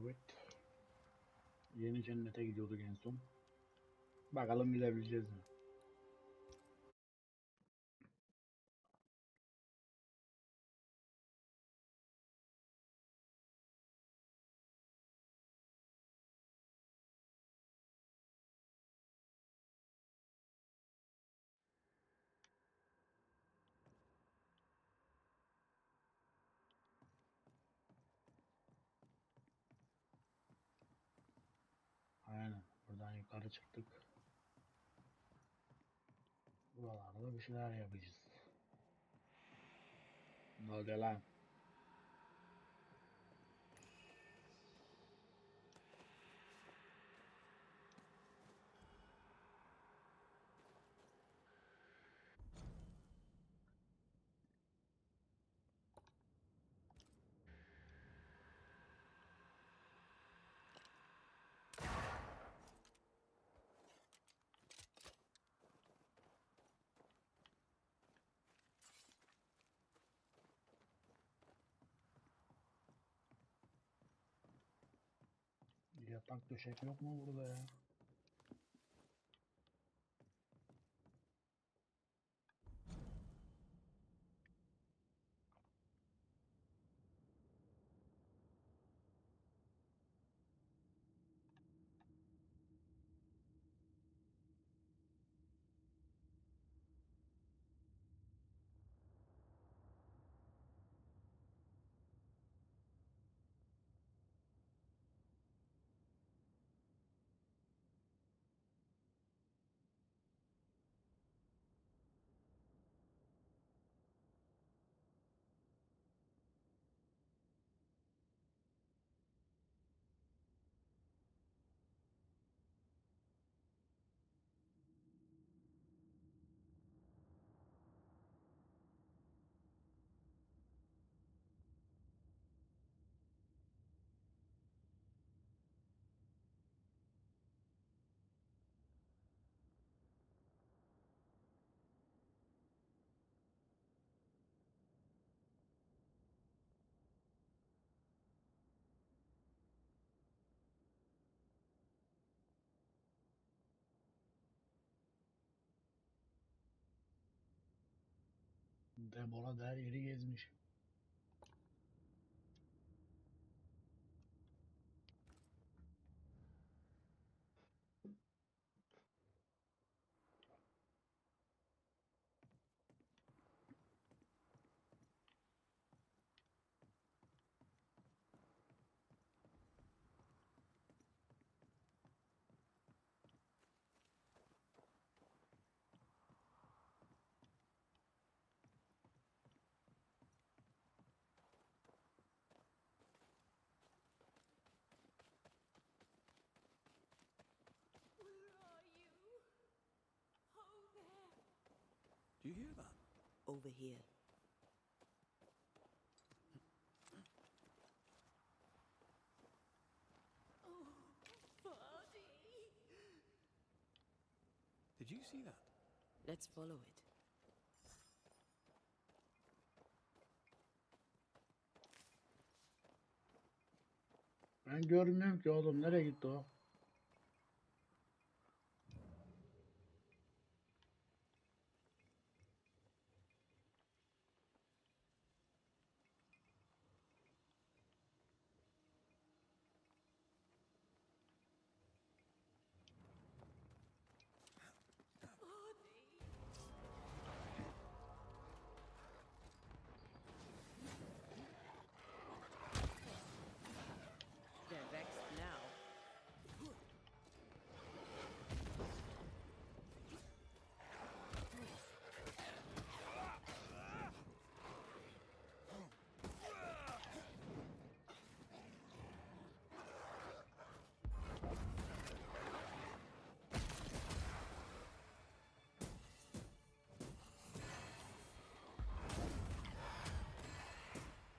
Evet. Yeni cennete gidiyorduk en son. Bakalım gidebileceğiz mi? Aynen. Buradan yukarı çıktık. Buralarda bir şeyler yapacağız. Ne oluyor lan? Yatak döşek yok mu burada ya? Debora da her yeri gezmiş. Do you hear that? Over here. Oh, buddy. Did you see that? Let's follow it. Ben görmüyorum ki oğlum. Nereye gitti o? They're vexed now.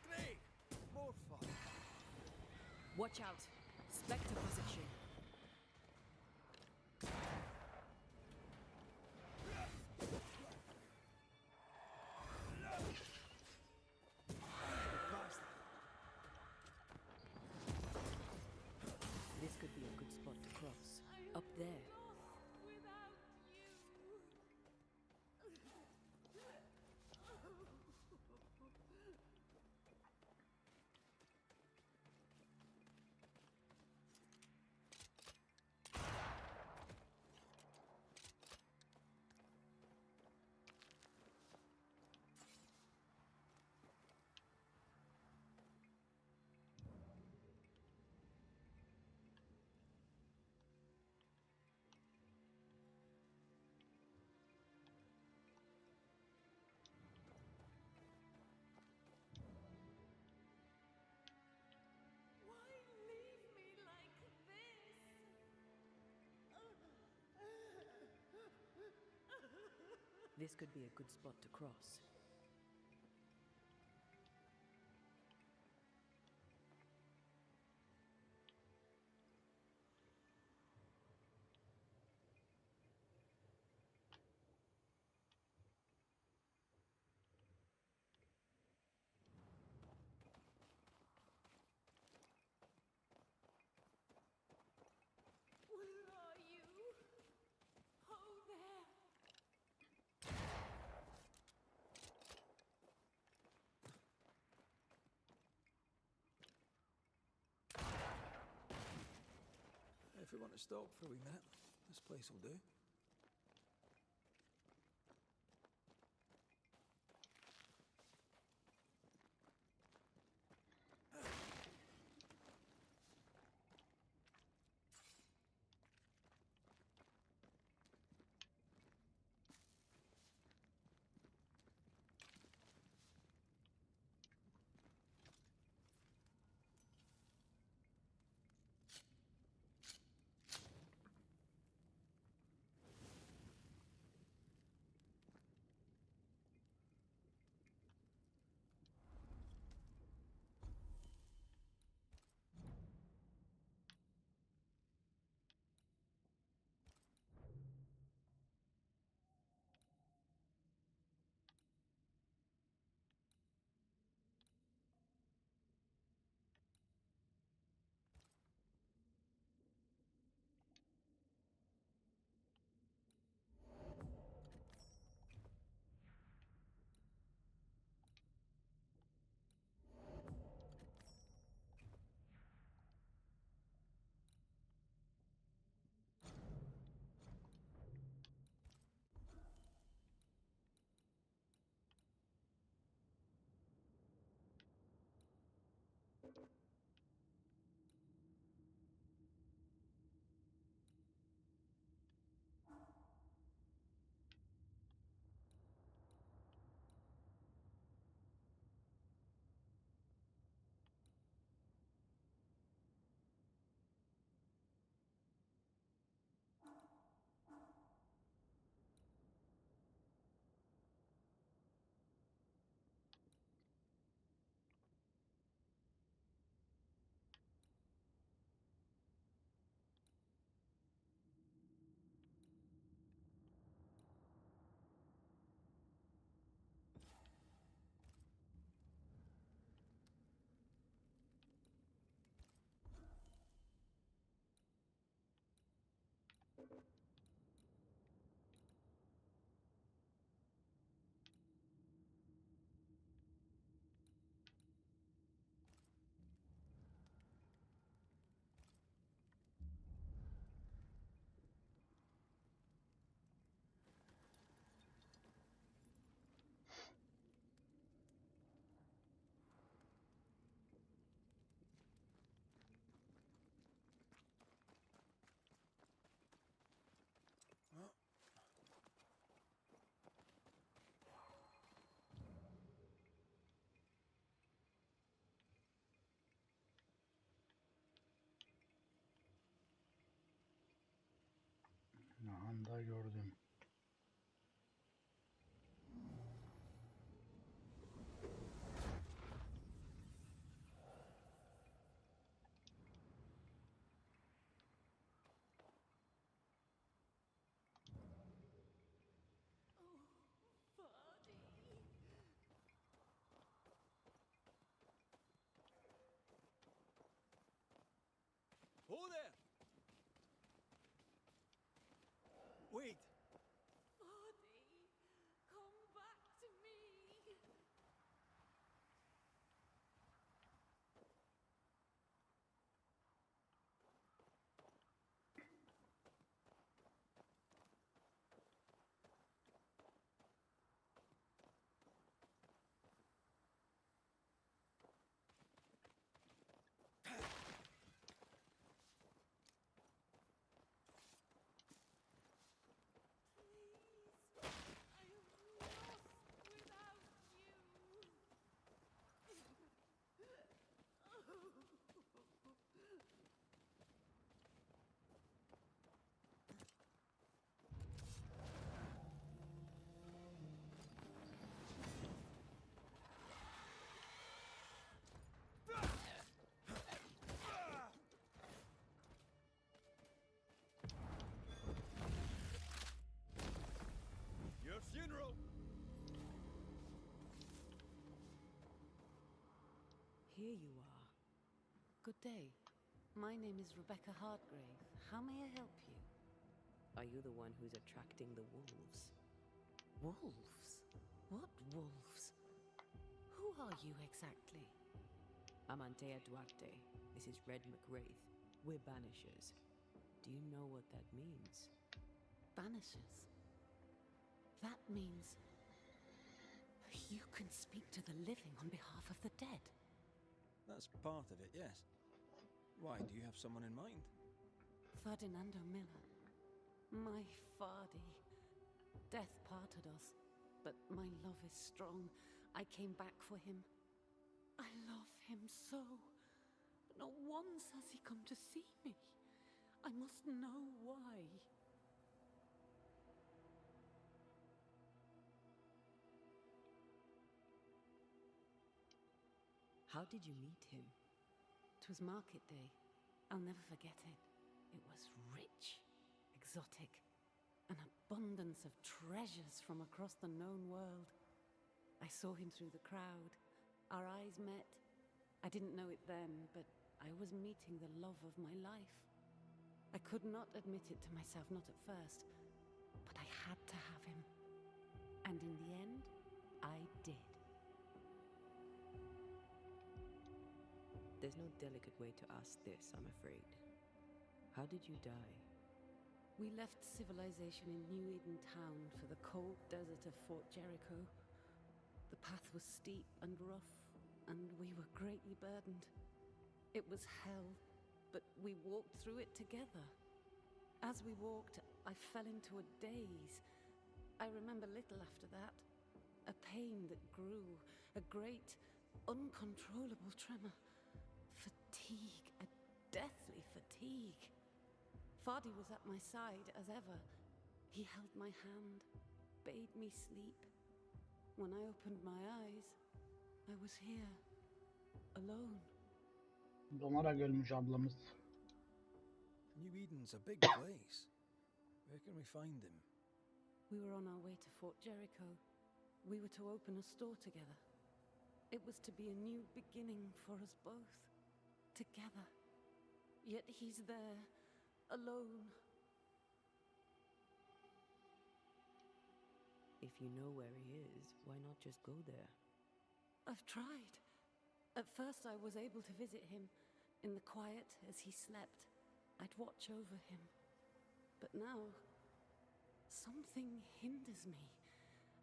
Great! More fun. Watch out. Spectre possession. This could be a good spot to cross. Where are you? Oh, there. If we want to stop for a wee minute, this place will do. Anda gördüm. Vardy. Oh there! Wait! here you are. Good day. My name is Rebecca Hardgrave. How may I help you? Are you the one who's attracting the wolves? Wolves? What wolves? Who are you exactly? I'm Antea Duarte. This is Red McWraith. We're Banishers. Do you know what that means? Banishers? That means you can speak to the living on behalf of the dead. That's part of it, yes. Why, do you have someone in mind? Ferdinando Miller. My Fardy. Death parted us, but my love is strong. I came back for him. I love him so. But not once has he come to see me. I must know why. How did you meet him? 'Twas market day. I'll never forget it. It was rich, exotic, an abundance of treasures from across the known world. I saw him through the crowd. Our eyes met. I didn't know it then, but I was meeting the love of my life. I could not admit it to myself, not at first, but I had to have him. And in the end, I did. There's no delicate way to ask this, I'm afraid. How did you die? We left civilization in New Eden town for the cold desert of Fort Jericho. The path was steep and rough, and we were greatly burdened. It was hell, but we walked through it together. As we walked, I fell into a daze. I remember little after that. A pain that grew, a great, uncontrollable tremor. Fatigue, a deathly fatigue. Fardy was at my side as ever. He held my hand, bade me sleep. When I opened my eyes, I was here, alone. Donarak ölmüş ablamız. New Eden's a big place. Where can we find him? We were on our way to Fort Jericho. We were to open a store together. It was to be a new beginning for us both. Together. Yet he's there, alone. If you know where he is, why not just go there? I've tried. At first I was able to visit him. In the quiet, as he slept, I'd watch over him. But now, something hinders me.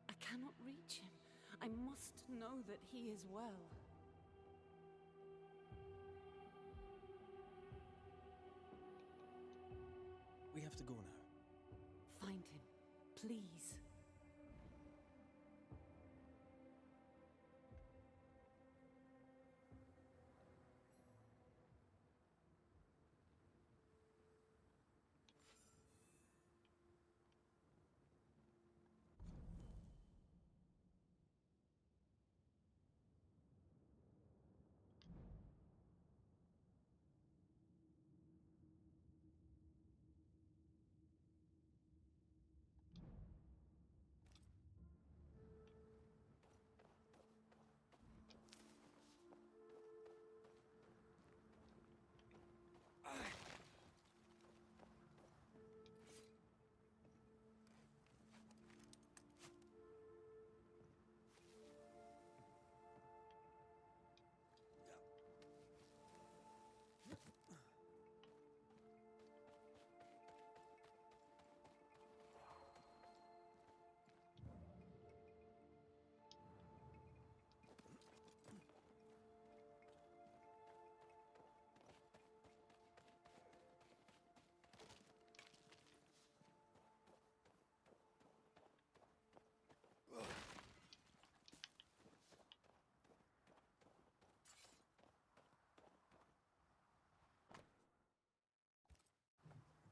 I cannot reach him. I must know that he is well. We have to go now. Find him, please.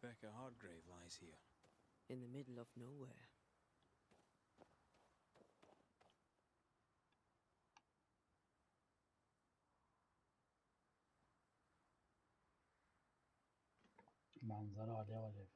Rebecca Hardgrave lies here. In the middle of nowhere. Manzara alev alev.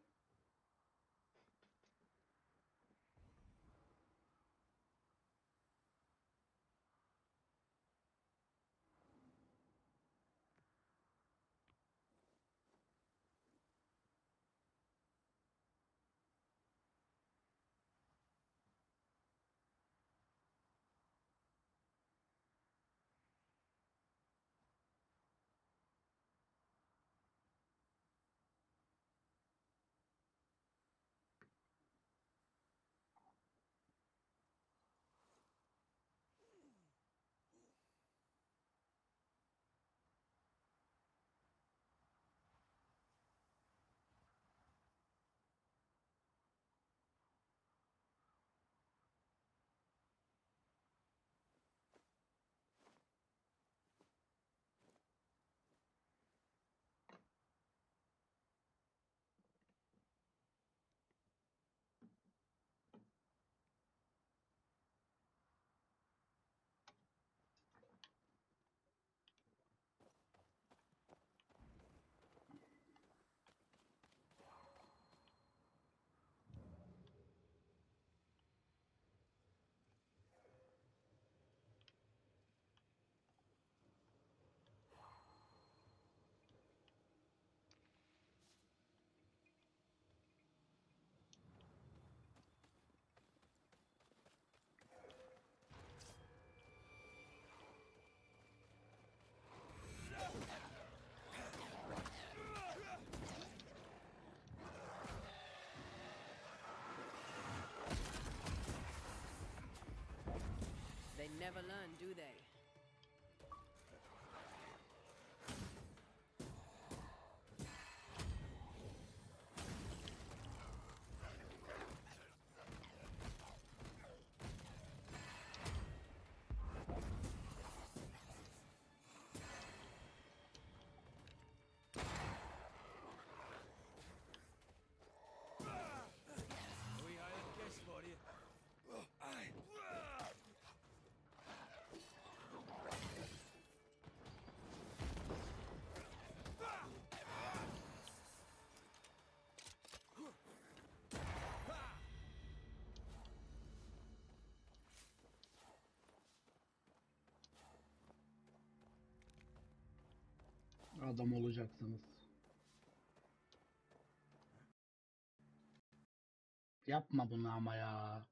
never learn, do they? We hired a guest for you. Aye. Adam olacaksınız. Yapma bunu ama ya.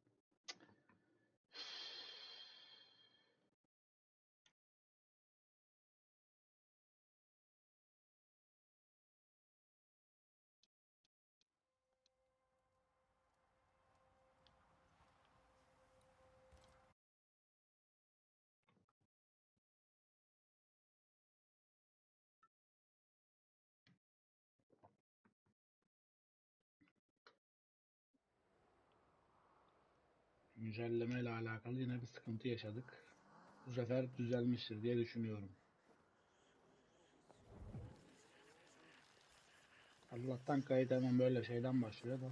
Güncelleme ile alakalı yine bir sıkıntı yaşadık. Bu sefer düzelmiştir diye düşünüyorum. Allah'tan kayıt hemen böyle şeyden başlıyor da.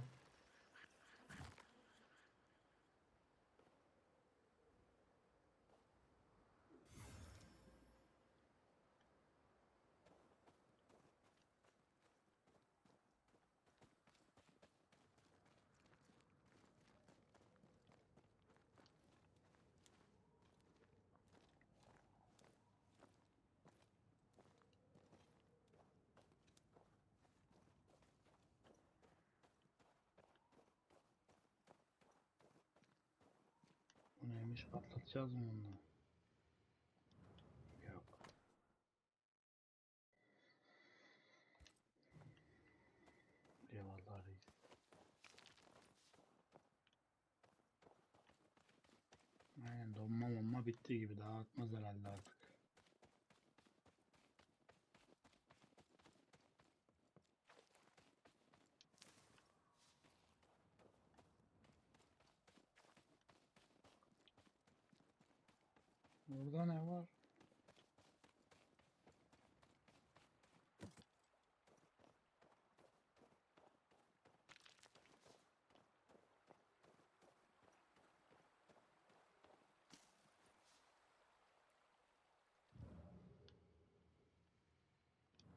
Bu neymiş, patlatacağız mı bunu? Yok. Eyvallah reis. Aynen, donma bitti gibi, daha atmaz herhalde artık. Burada ne var?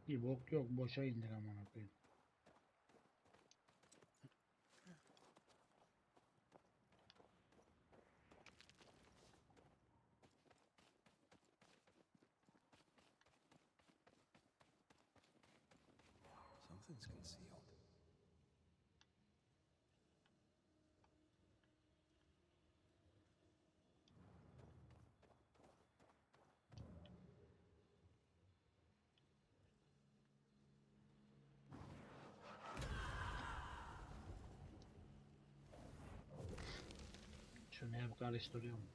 Bir bok yok, boşa indik amına koyayım. Something's concealed. Şunu hep karıştırıyorum.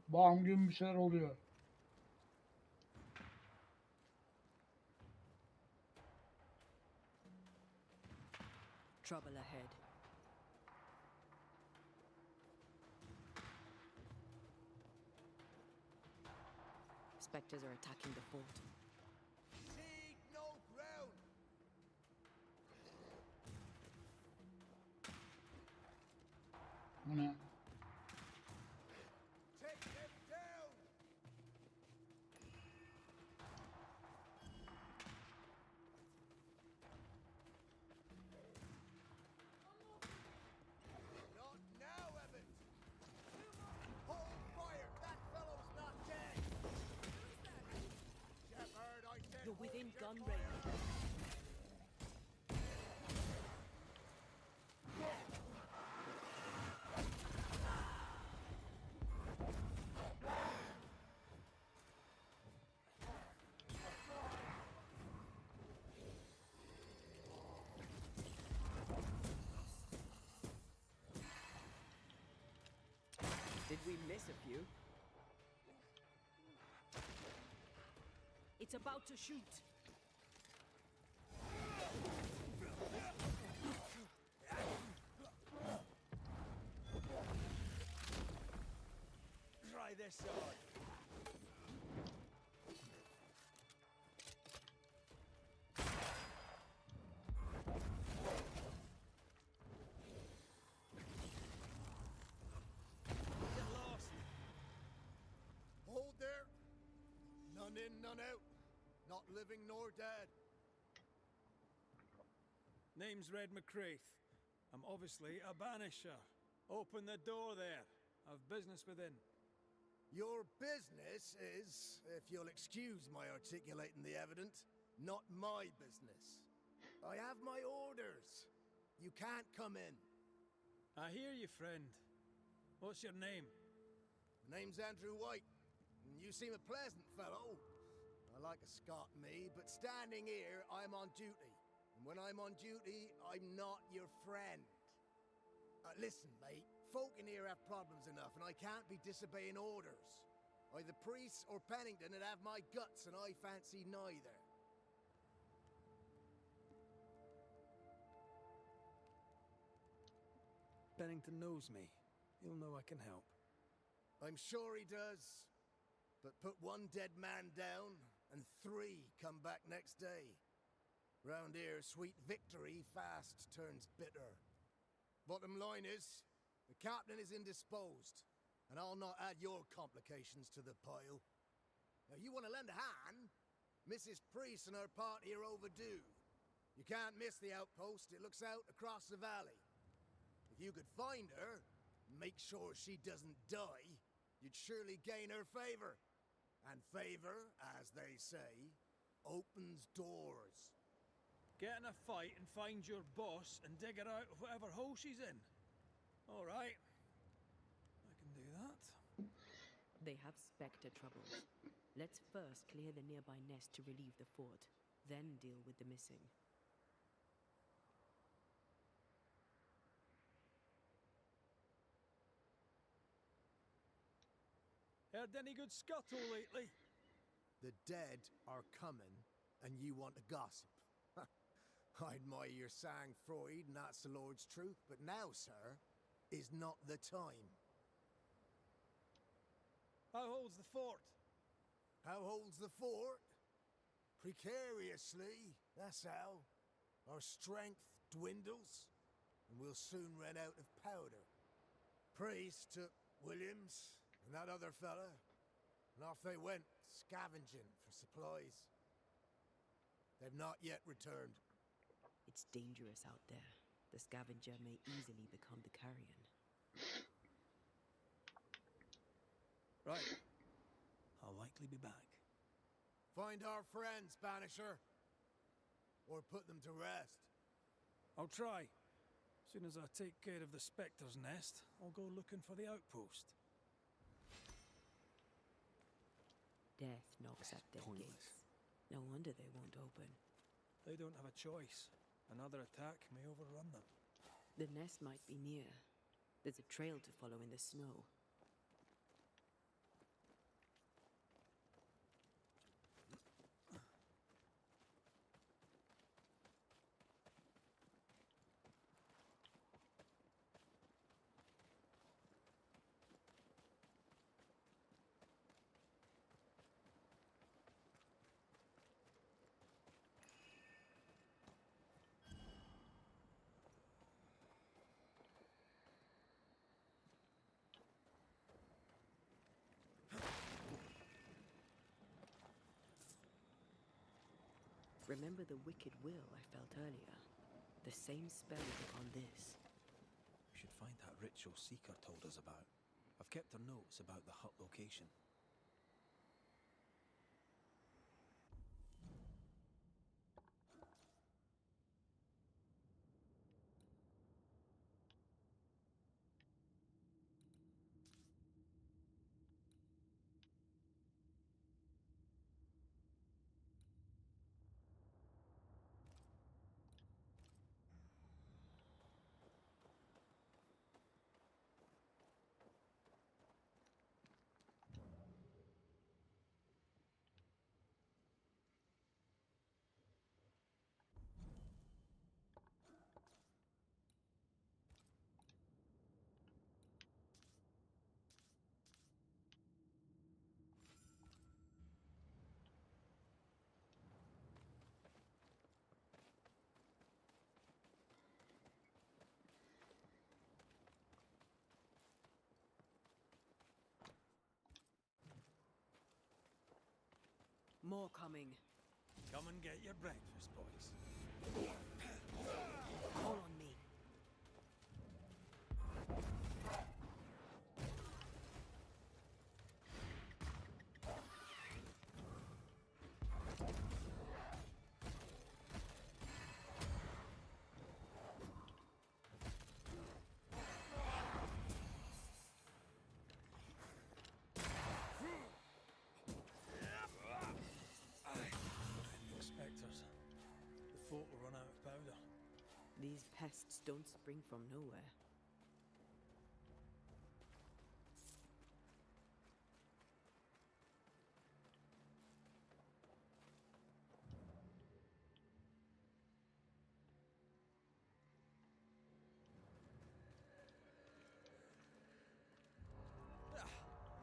Bam gün bir şeyler oluyor. Trouble ahead. Spectres are attacking the fort. Seek no ground. Bu ne? Take them down. Not now, Abbott. Hold fire. That fellow's not dead. sun rays. Did we miss a few? It's about to shoot. Try this side. Get lost. Hold there. None in, none out. Not living nor dead. Name's Red McCraith. I'm obviously a banisher. Open the door there. I've business within. Your business is, if you'll excuse my articulating the evident, not my business. I have my orders. You can't come in. I hear you, friend. What's your name? My name's Andrew White. And you seem a pleasant fellow. I like a Scot, me, but standing here, I'm on duty. And when I'm on duty, I'm not your friend. Listen, mate. Folk in here have problems enough, and I can't be disobeying orders. Either priests or Pennington would have my guts, and I fancy neither. Pennington knows me. He'll know I can help. I'm sure he does. But put one dead man down, and 3 come back next day. Round here, sweet victory fast turns bitter. Bottom line is, the captain is indisposed, and I'll not add your complications to the pile. Now, you want to lend a hand? Mrs. Priest and her party are overdue. You can't miss the outpost. It looks out across the valley. If you could find her, and make sure she doesn't die, you'd surely gain her favor. And favor, as they say, opens doors. Get in a fight and find your boss and dig her out of whatever hole she's in. All right. I can do that. They have Spectre troubles. Let's first clear the nearby nest to relieve the fort, then deal with the missing. Heard any good scuttle lately? The dead are coming, and you want to gossip. I admire your sang-froid, and that's the Lord's truth, but now, sir, is not the time. How holds the fort? How holds the fort? Precariously, that's how. Our strength dwindles, and we'll soon run out of powder. Priest took Williams and that other fella, and off they went, scavenging for supplies. They've not yet returned. It's dangerous out there. The scavenger may easily become the carrion. Right. I'll likely be back. Find our friends, Banisher. Or put them to rest. I'll try. As soon as I take care of the Spectre's nest, I'll go looking for the outpost. Death knocks at their gates. No wonder they won't open. They don't have a choice. Another attack may overrun them. The nest might be near. There's a trail to follow in the snow. Remember the wicked will I felt earlier? The same spell is upon this. We should find that ritual Seeker told us about. I've kept her notes about the hut location. more coming. Come and get your breakfast, boys. Call on me. Spectres. The fort will run out of powder. These pests don't spring from nowhere.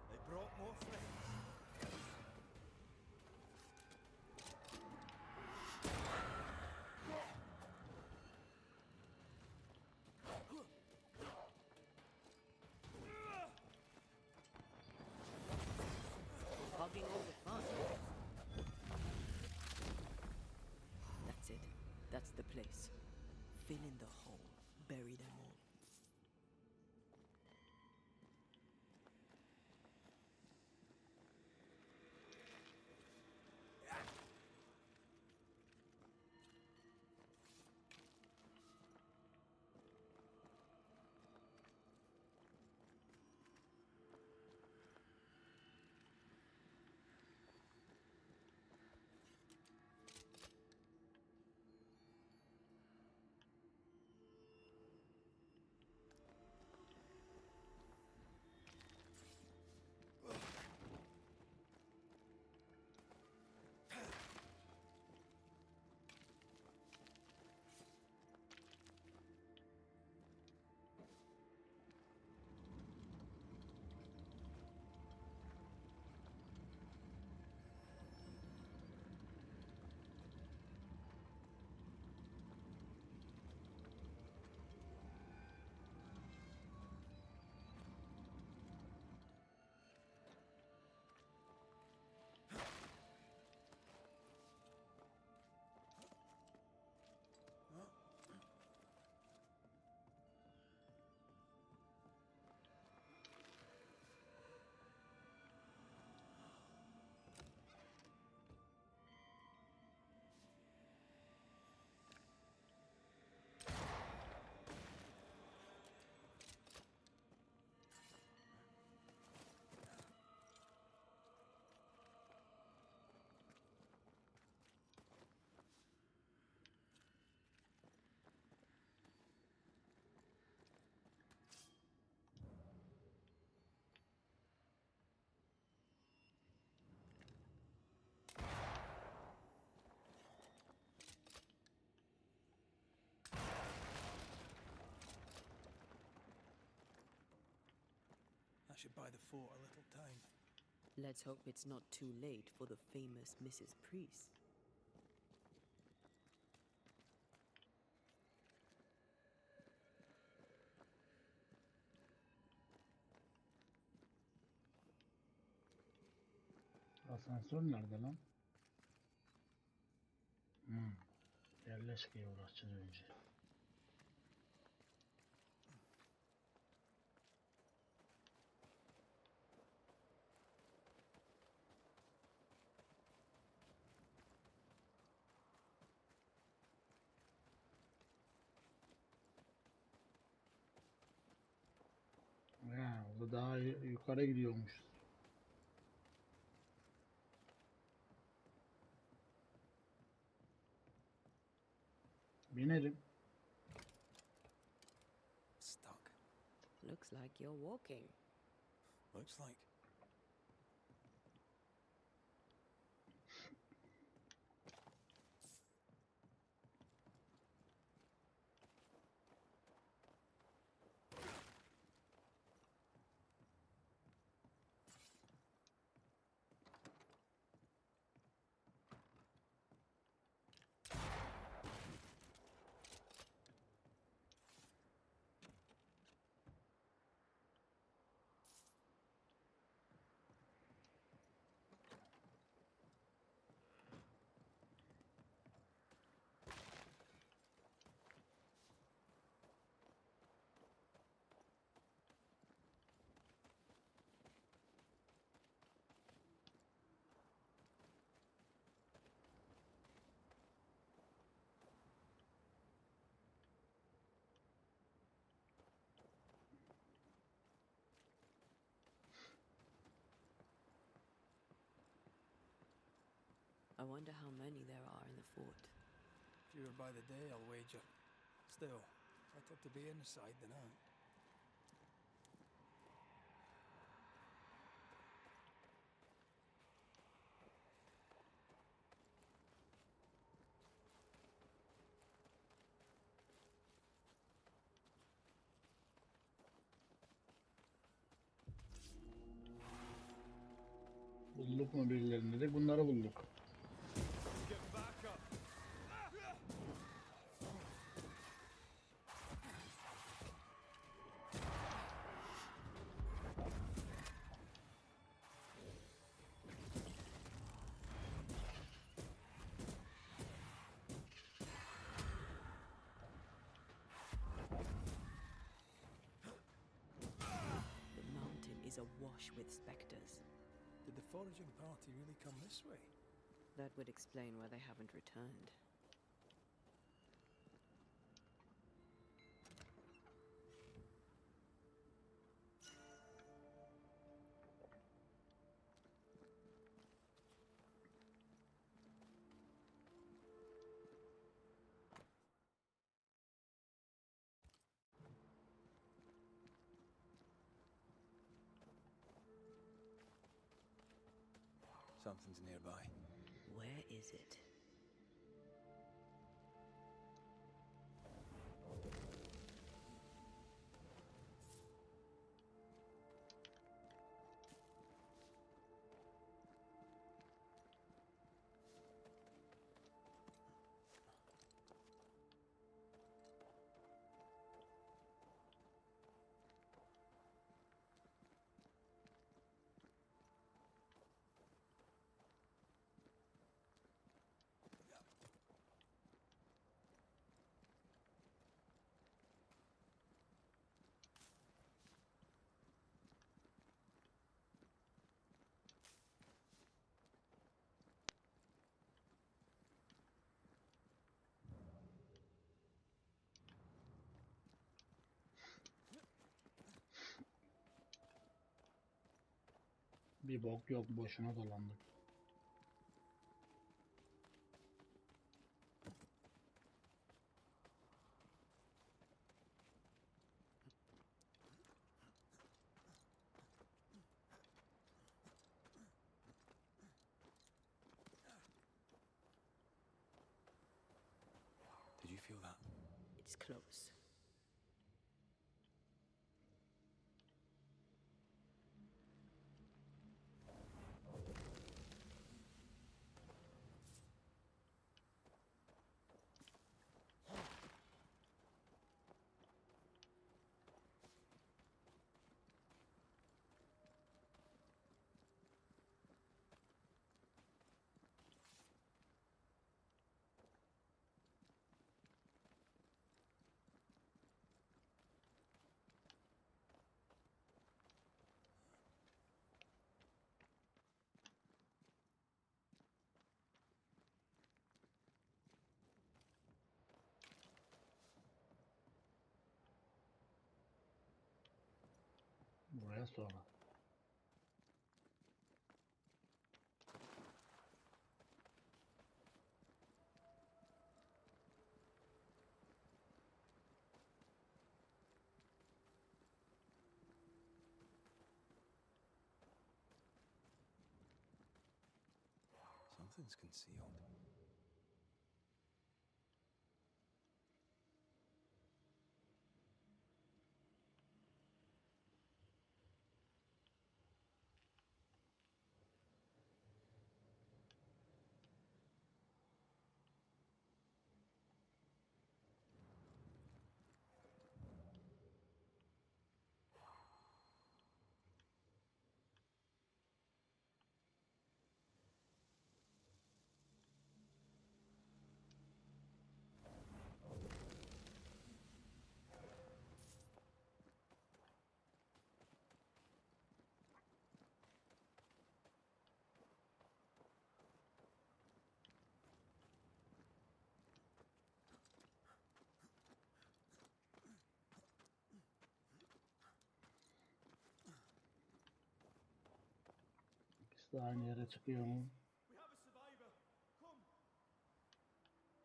They brought more friends. Hogging all the fun. That's it. That's the place. Fill in the hole. Bury them all. I should buy the fort a little time. Let's hope it's not too late for the famous Mrs. Priest. Asansör nerede lan? Yerleşkeye uğraşacağız önce. Ha, o da daha yukarı gidiyormuş. Binerim. Stuck. Looks like you're walking. Looks like. wonder how many there are in the fort. Fewer by the day, I'll wager. Still, better to be inside than out. Bulduk mu birilerini dedik. Bunları bulduk. Get back up! The mountain is awash with specters. Did the foraging party really come this way? That would explain why they haven't returned. Something's nearby. Where is it? Bir bok yok. Boşuna dolandık. Did you feel that? It's close. Buraya sonra. Something's concealed. İkisi de aynı yere çıkıyor mu? We have a survivor.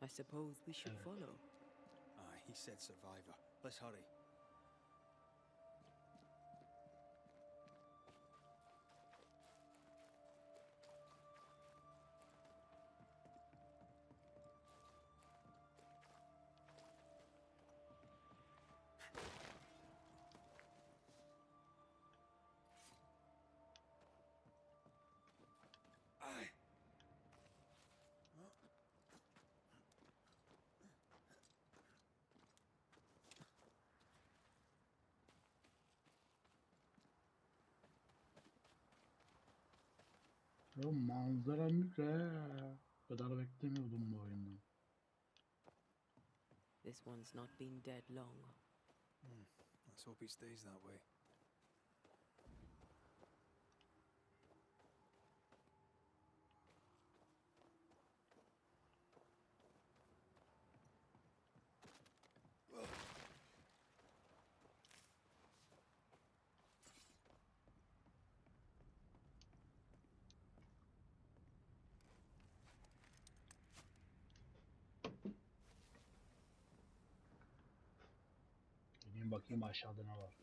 I suppose we should Evet. follow. Aye, he said survivor. Let's hurry. Ya manzara güzel. Bu kadar beklemiyordum bu oyundan. This one's not been dead long. Let's hope he stays that way. Gideyim bakayım aşağıda ne var.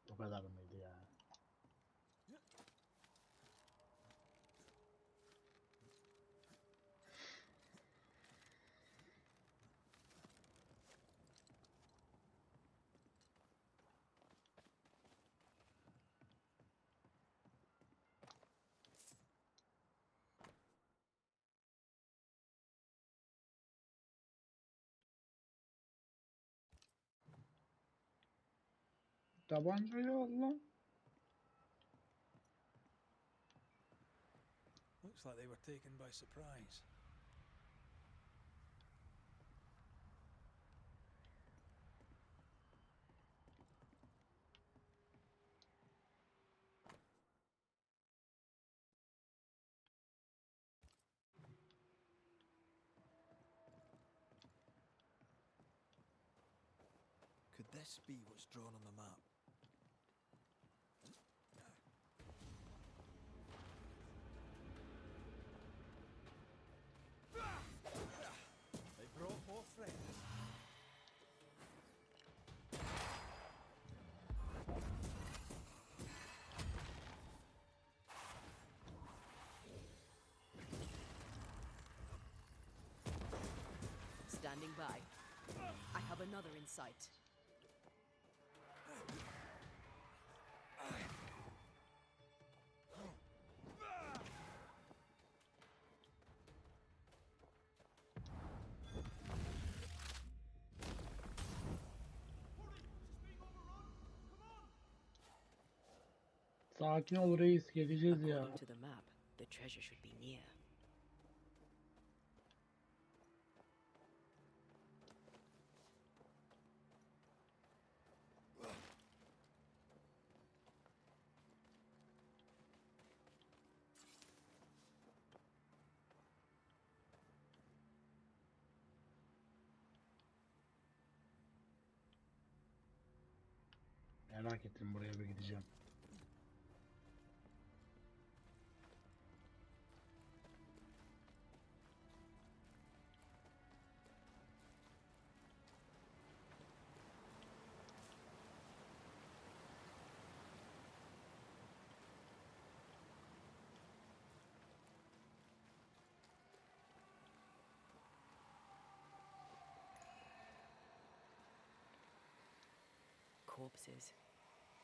Bu kadar mıydı ya? Tabancayı al lan. Looks like they were taken by surprise. Could this be what's drawn on the map? They brought more friends. Standing by. I have another in sight. Sakin ol reis, geleceğiz ya. According to the map, the treasure should be near. Merak ettim, buraya bir gideceğim. Corpses.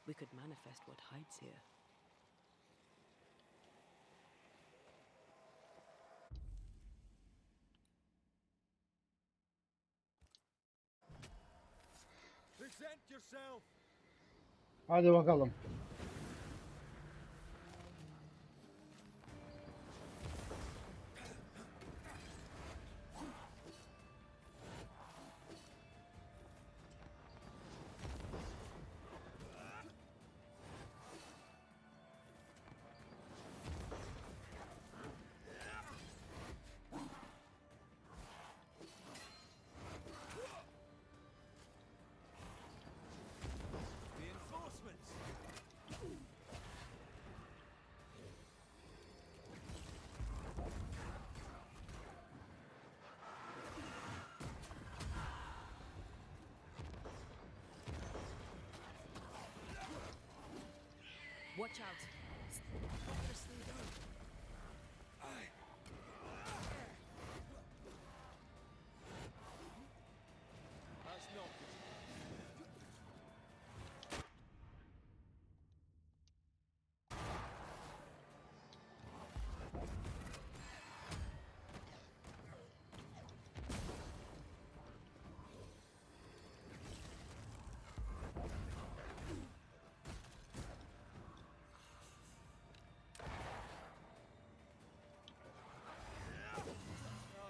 We could manifest what hides here. Present yourself. Hadi bakalım. Watch out. Obviously done. That's not good.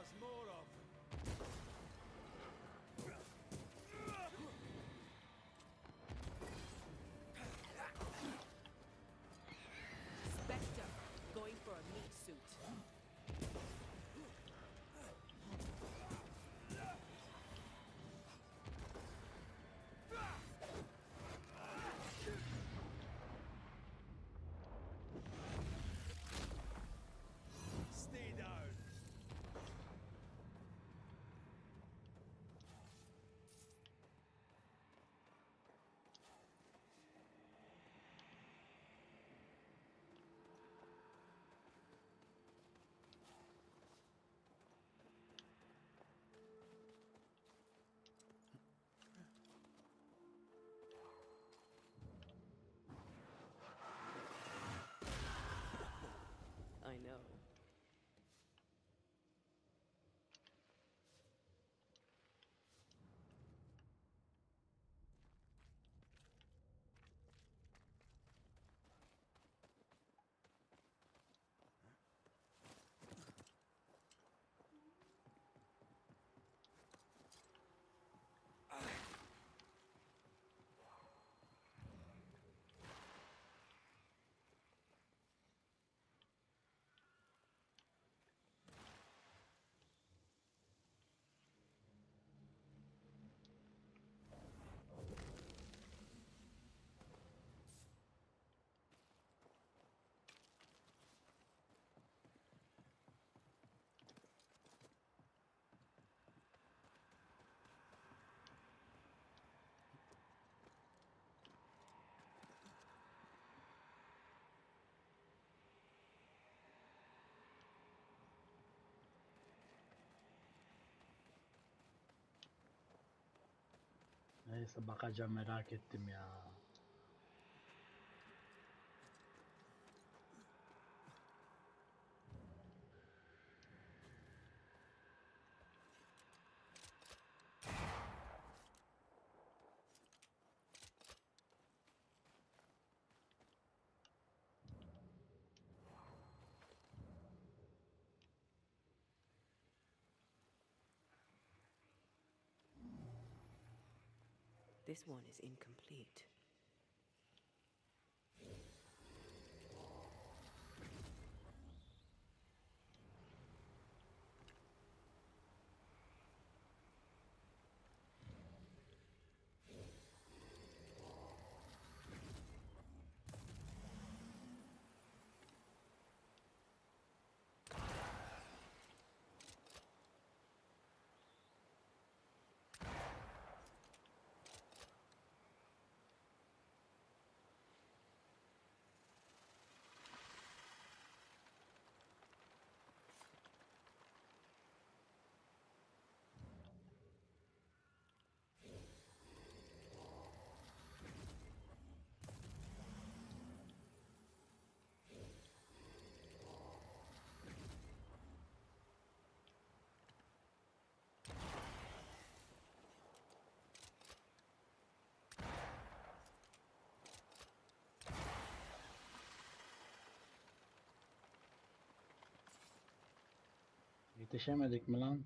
There's more of them. Spectre, going for a meat suit. Stay down. I know. Neyse bakacağım, merak ettim ya. This one is incomplete. Yetişemedik mi lan?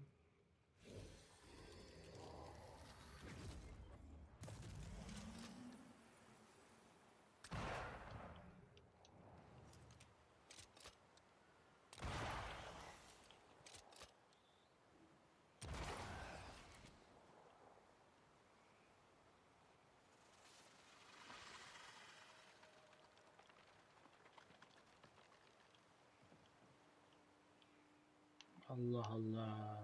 Allah Allah.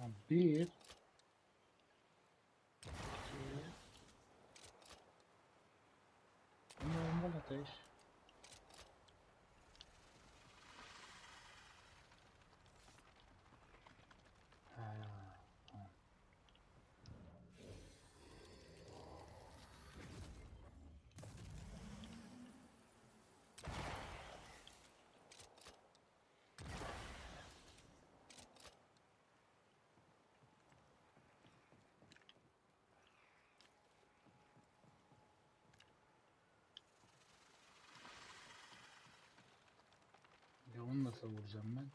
Tamam. Bir. İki. Normal ateş. Ha, tamam. Ya onu nasıl vuracağım ben?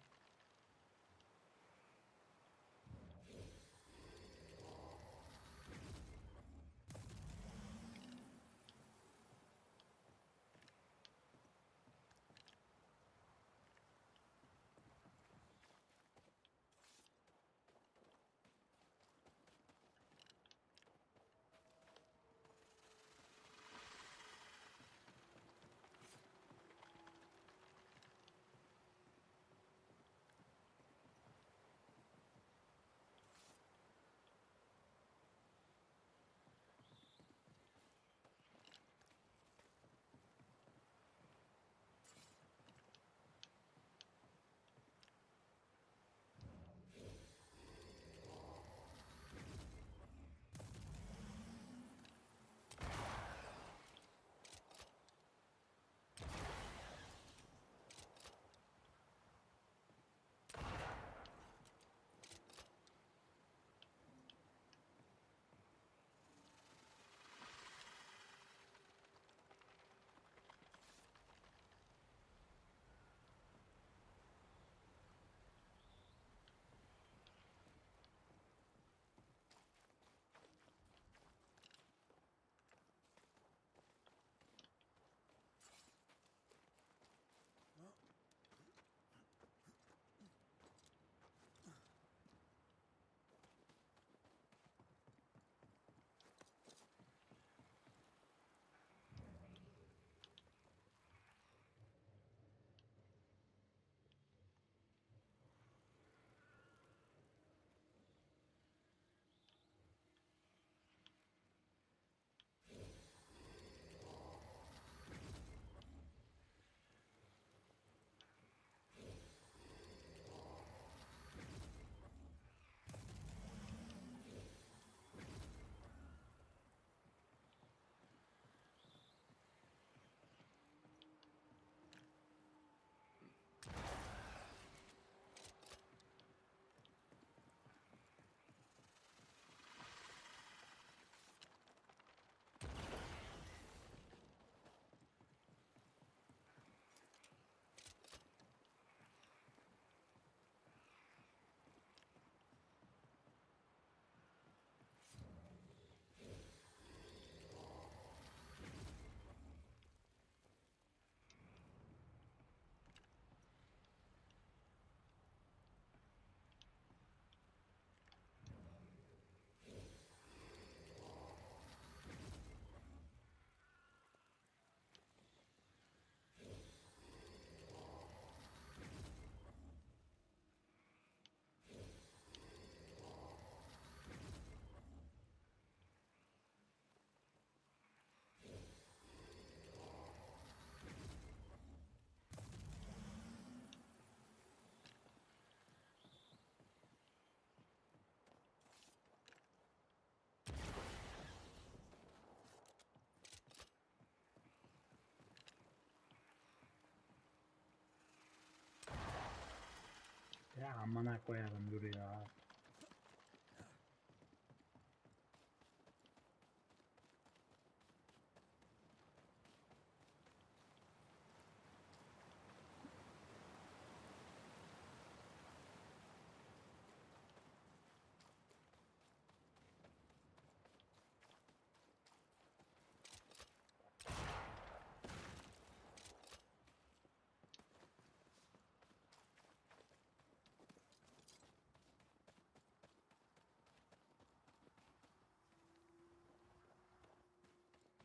Ya amına koyarım dur ya.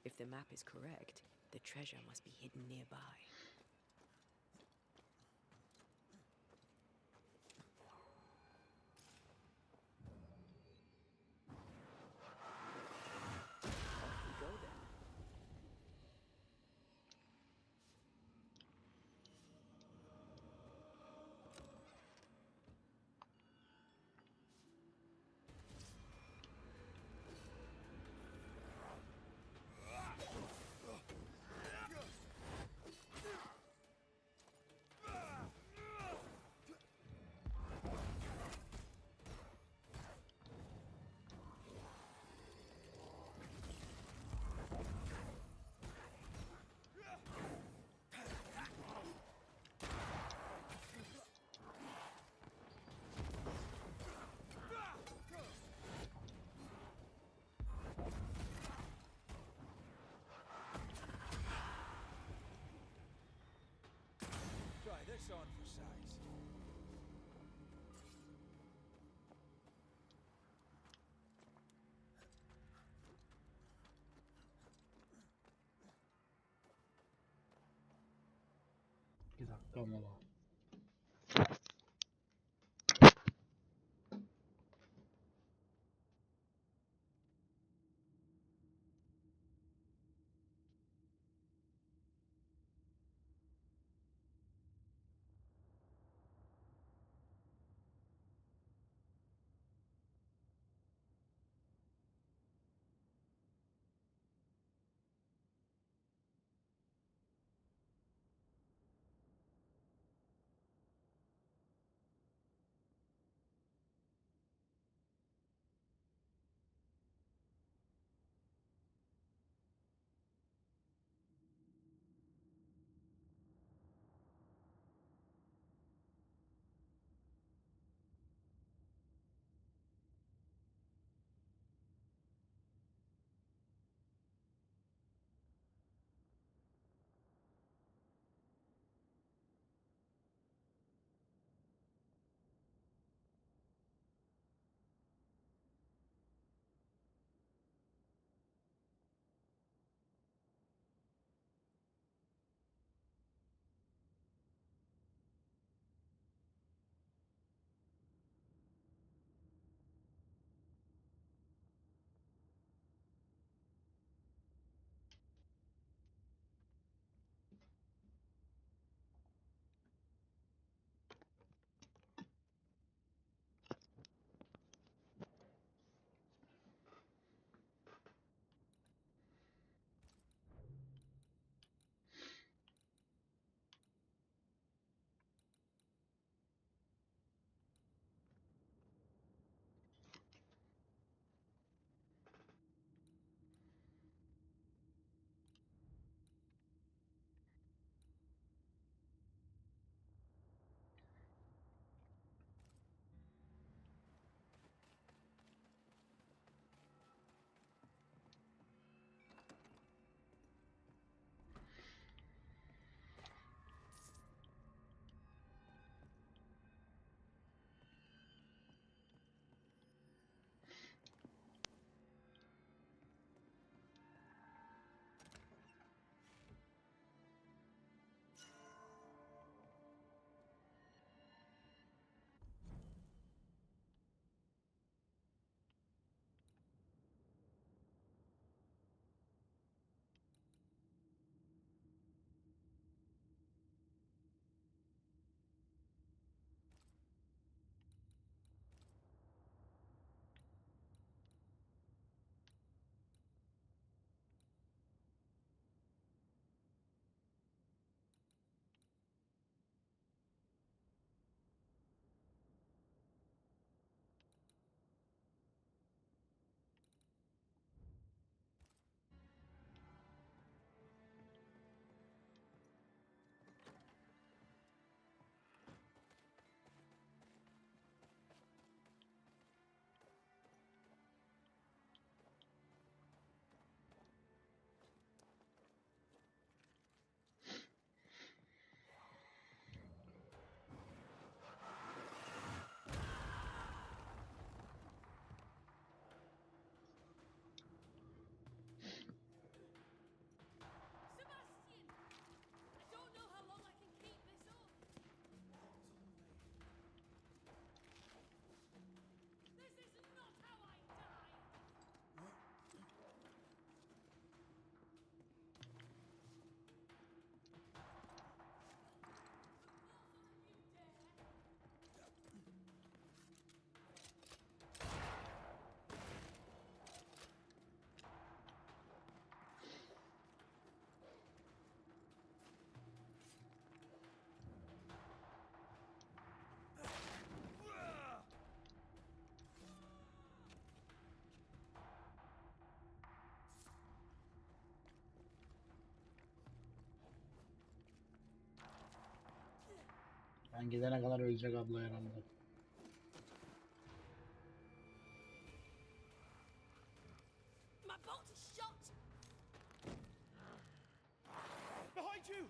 If the map is correct, the treasure must be hidden nearby. konuşmalı. Sebastian! I don't know how long I can keep this up. This is not how I die! Ben gidene kadar ölecek abla herhalde. My bolt is shot! Behind you!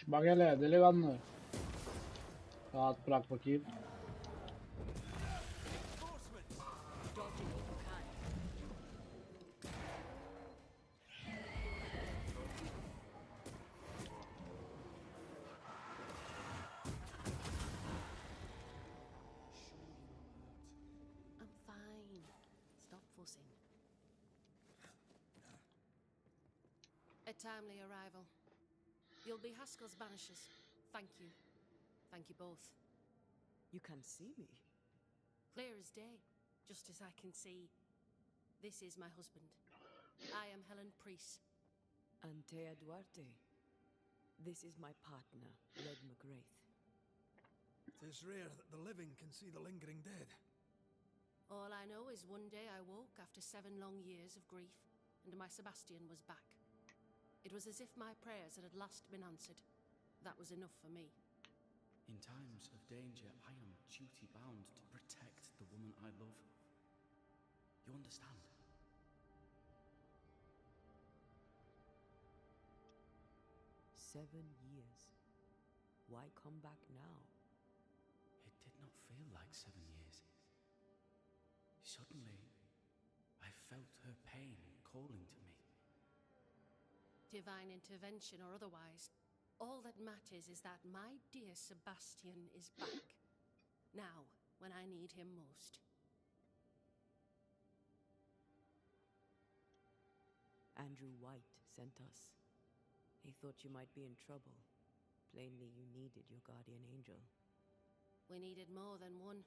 Bak hele delikanlı. Rahat bırak bakayım. Dodging if you can. I'm fine. Stop fussing. A timely arrival. You'll be Haskell's Banishers. Thank you. Thank you both. You can see me. Clear as day, just as I can see. This is my husband. I am Helen Priest. Antea Duarte. This is my partner, Red McGrath. 'Tis rare that the living can see the lingering dead. All I know is one day I woke after 7 long years of grief, and my Sebastian was back. It was as if my prayers had at last been answered. That was enough for me. In times of danger, I am duty-bound to protect the woman I love. You understand? "7 years. Why come back now?" It did not feel like 7 years. Suddenly, I felt her pain calling to me. Divine intervention or otherwise, all that matters is that my dear Sebastian is back. Now, when I need him most. Andrew White sent us. He thought you might be in trouble. Plainly, you needed your guardian angel. We needed more than one.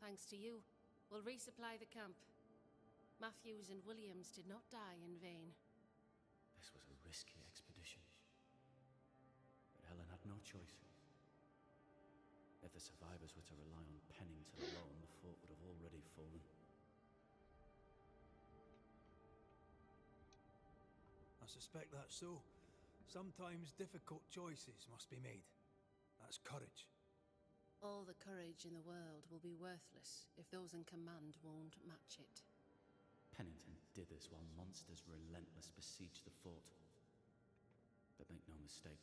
Thanks to you, we'll resupply the camp. Matthews and Williams did not die in vain. This was a risky expedition. But Helen had no choice. If the survivors were to rely on Pennington alone, the fort would have already fallen. I suspect that's so. Sometimes difficult choices must be made. That's courage. All the courage in the world will be worthless if those in command won't match it. Pennington did this while monsters relentless besieged the fort. But make no mistake,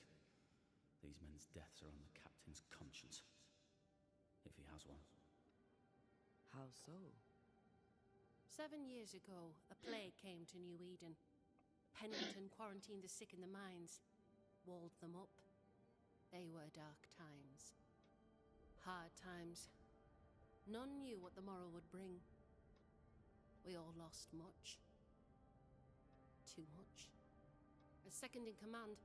these men's deaths are on the captain's conscience. If he has one. How so? 7 years ago, a plague came to New Eden. Pennington quarantined the sick in the mines, walled them up. They were dark times. Hard times. None knew what the morrow would bring. We all lost much. Too much. As second in command,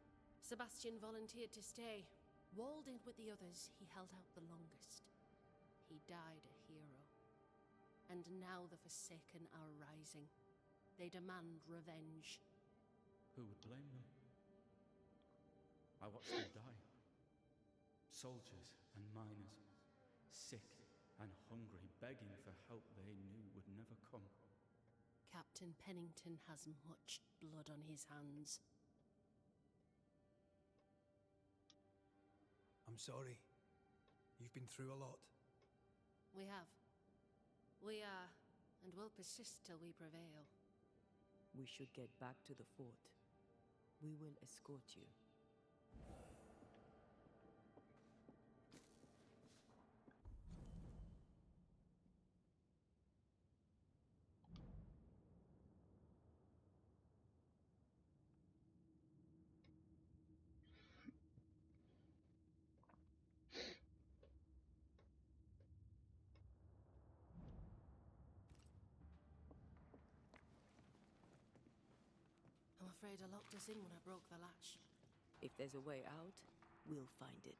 Sebastian volunteered to stay. Walled in with the others, he held out the longest. He died a hero. And now the Forsaken are rising. They demand revenge. Who would blame them? I watched them die. Soldiers and miners, sick and hungry, begging for help they knew would never come. Captain Pennington has much blood on his hands. I'm sorry. You've been through a lot. We have. We are, and will persist till we prevail. We should get back to the fort. We will escort you. I'm afraid I locked us in when I broke the latch. If there's a way out, we'll find it.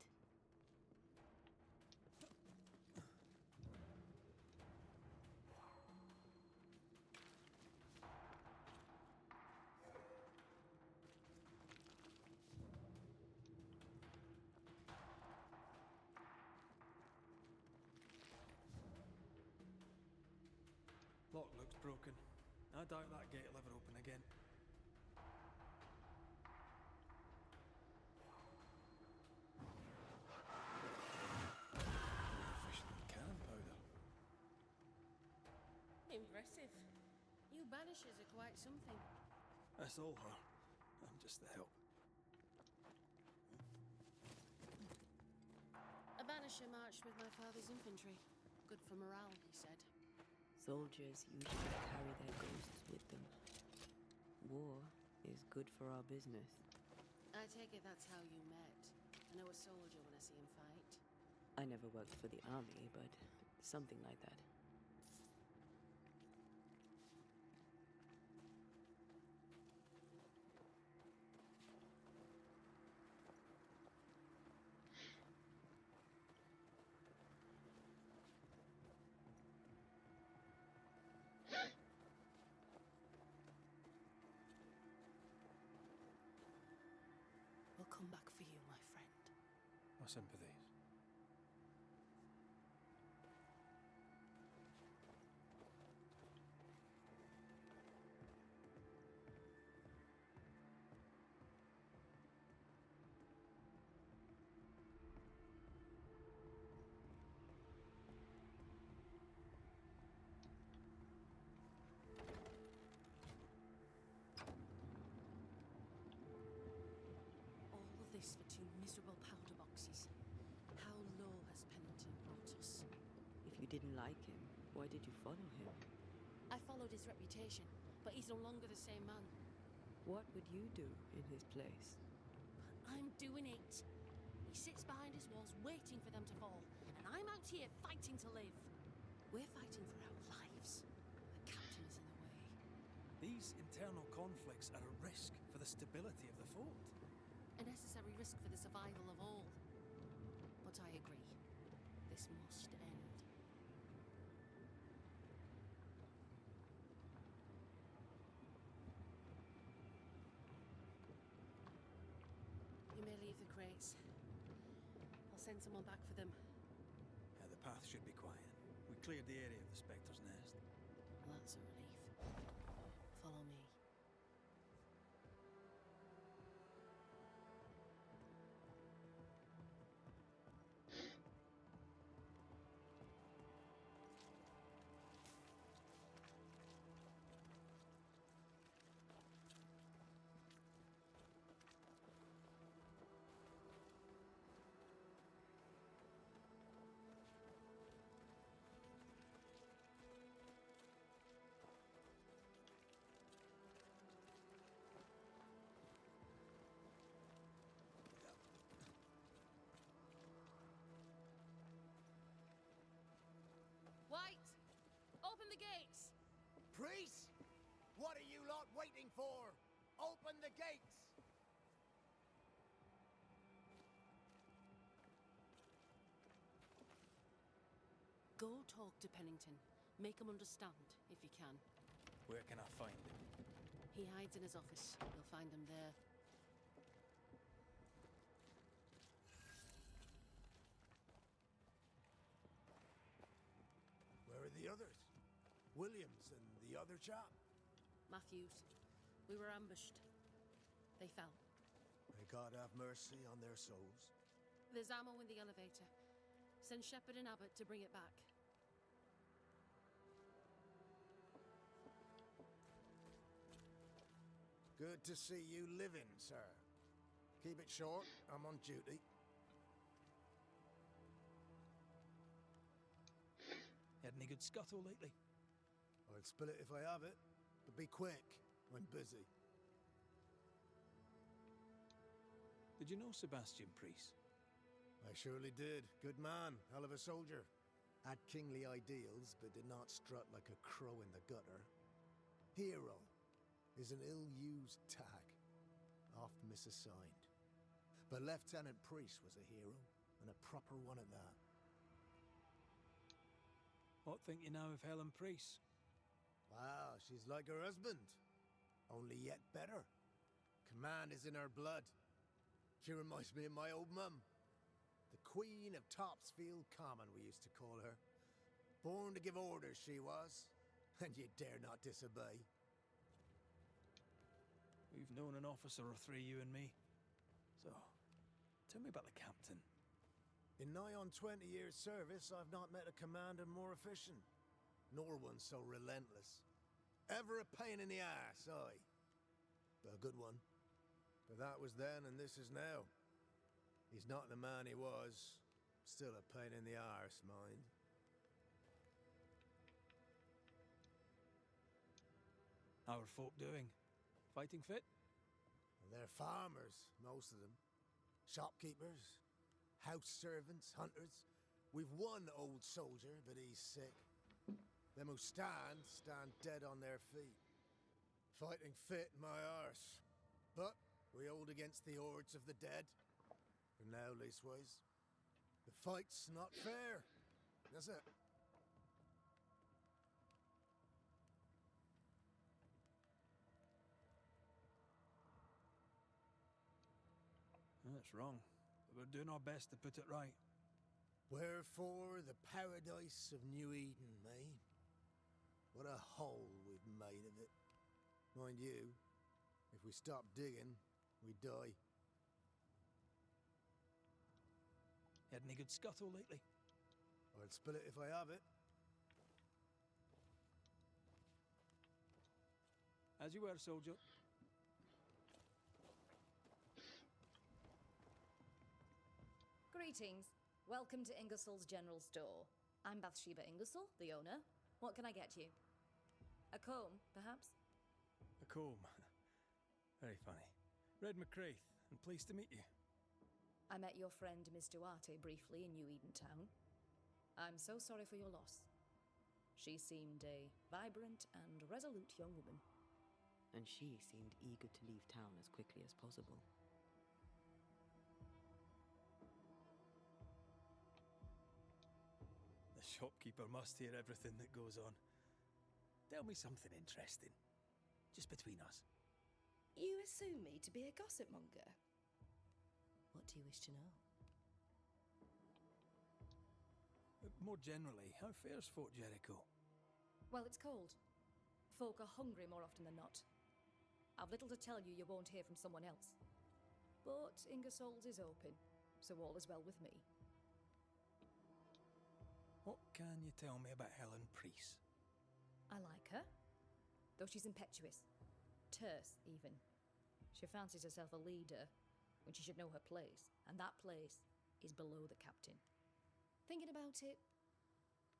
Lock looks broken. I doubt that gate will ever open again. Efficient cannon powder. Impressive. You Banishers are quite something. That's all her. I'm just the help. Militia marched with my father's infantry. Good for morale, he said. Soldiers usually carry their ghosts with them. War is good for our business. I take it that's how you met. I know a soldier when I see him fight. I never worked for the army, but something like that. We'll come back for you, my friend. My sympathies. All of this for 2 miserable powder boxes. How low has Pennington brought us? If you didn't like him, why did you follow him? I followed his reputation, but he's no longer the same man. What would you do in his place? I'm doing it. He sits behind his walls waiting for them to fall, and I'm out here fighting to live. We're fighting for our lives. The captain is in the way. These internal conflicts are a risk for the stability of the fort. A necessary risk for the survival of all. But I agree. This must end. You may leave the crates. I'll send someone back for them. Yeah, the path should be quiet. We cleared the area of the Spectre's nest. That's a relief. Follow me. White! Open the gates! Priest! What are you lot waiting for? Open the gates! Go talk to Pennington. Make him understand, if you can. Where can I find him? He hides in his office. You'll find him there. Where are the others? Williams and the other chap? Matthews. We were ambushed. They fell. May God have mercy on their souls. There's ammo in the elevator. Send Shepard and Abbott to bring it back. Good to see you living, sir. Keep it short. I'm on duty. Had any good scuttle lately? I'll spill it if I have it, but be quick. I'm busy. Did you know Sebastian Priest? I surely did. Good man. Hell of a soldier. Had kingly ideals, but did not strut like a crow in the gutter. Hero is an ill-used tag, oft misassigned. But Lieutenant Priest was a hero, and a proper one at that. What think you now of Helen Priest? Wow, she's like her husband, only yet better. Command is in her blood. She reminds me of my old mum. The Queen of Topsfield Common, we used to call her. Born to give orders, she was, and you dare not disobey. We've known an officer or three, you and me. So, tell me about the captain. In nigh on 20 years' service, I've not met a commander more efficient, nor one so relentless. Ever a pain in the ass, aye. But a good one. But that was then and this is now. He's not the man he was, Still a pain in the arse, mind. How are folk doing? Fighting fit? They're farmers, most of them. Shopkeepers, house servants, hunters. We've one old soldier, but he's sick. Them who stand dead on their feet. Fighting fit, my arse. But we hold against the hordes of the dead. For now, leastways. The fight's not fair. That's it. That's wrong. But we're doing our best to put it right. Wherefore the paradise of New Eden, eh? What a hole we've made of it. Mind you, if we stop digging, we die. Had any good scuttle lately? I'll spill it if I have it. As you were, soldier. Greetings. Welcome to Ingersoll's General Store. I'm Bathsheba Ingersoll, the owner. What can I get you? A comb, perhaps? A comb. Very funny. Red McCraith, and pleased to meet you. I met your friend Miss Duarte briefly in New Eden Town. I'm so sorry for your loss. She seemed a vibrant and resolute young woman. And she seemed eager to leave town as quickly as possible. The shopkeeper must hear everything that goes on. Tell me something interesting. Just between us. You assume me to be a gossip monger. What do you wish to know? More generally, how fares Fort Jericho? Well, it's cold. Folk are hungry more often than not. I've little to tell you won't hear from someone else. But Ingersoll's is open, so all is well with me. What can you tell me about Helen Priest? I like her, though she's impetuous. Terse, even. She fancies herself a leader when she should know her place, and that place is below the captain. Thinking about it,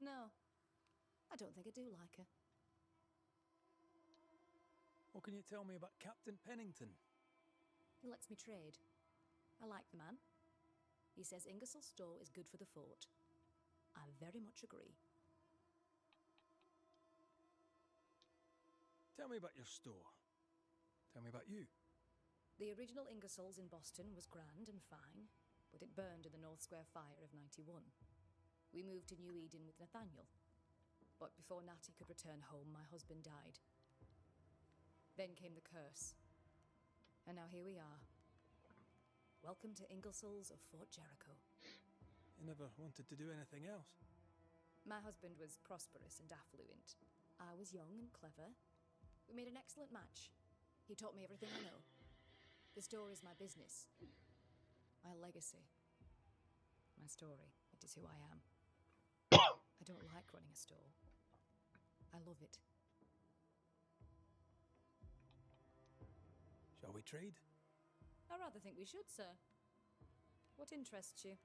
no, I don't think I do like her. What can you tell me about Captain Pennington? He lets me trade. I like the man. He says Ingersoll's store is good for the fort. I very much agree. Tell me about your store. Tell me about you. The original Ingersoll's in Boston was grand and fine, but it burned in the North Square fire of '91. We moved to New Eden with Nathaniel. But before Natty could return home, my husband died. Then came the curse. And now here we are. Welcome to Ingersoll's of Fort Jericho. You never wanted to do anything else. My husband was prosperous and affluent. I was young and clever. We made an excellent match. He taught me everything I know. The store is my business. My legacy. My story. It is who I am. I don't like running a store. I love it. Shall we trade? I rather think we should, sir. What interests you?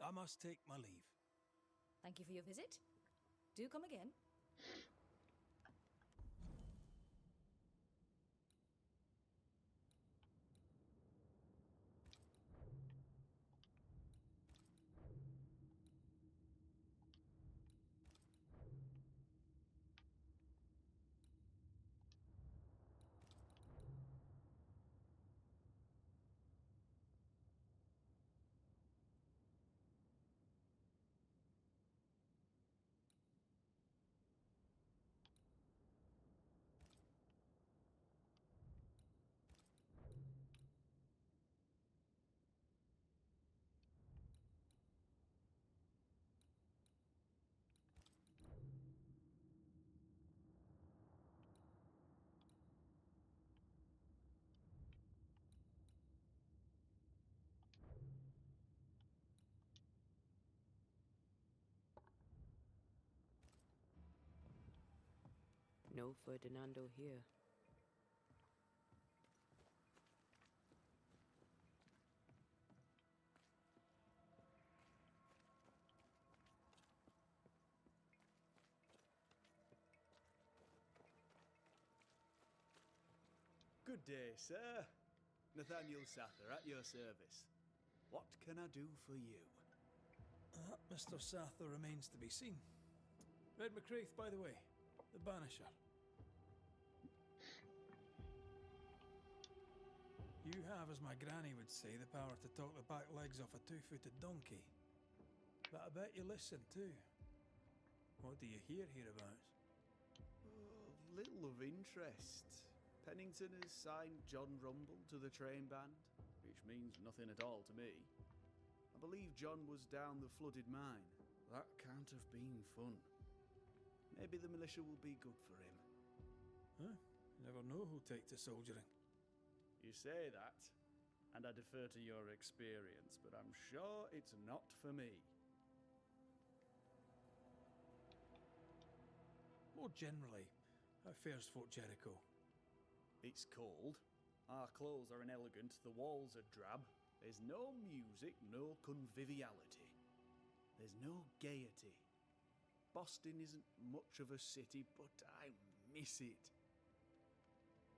I must take my leave. Thank you for your visit. Do come again. No Ferdinando here. Good day, sir. Nathaniel Sather at your service. What can I do for you? Mr. Sather remains to be seen. Red McCraith, by the way, the Banisher. You have, as my granny would say, the power to talk the back legs off a two-footed donkey. But I bet you listen too. What do you hear hereabouts? Oh, little of interest. Pennington has signed John Rumble to the train band, which means nothing at all to me. I believe John was down the flooded mine. That can't have been fun. Maybe the militia will be good for him. Huh? You never know who'll take to soldiering. You say that, and I defer to your experience, but I'm sure it's not for me. More generally, how fares Fort Jericho? It's cold. Our clothes are inelegant, the walls are drab. There's no music, no conviviality. There's no gaiety. Boston isn't much of a city, but I miss it.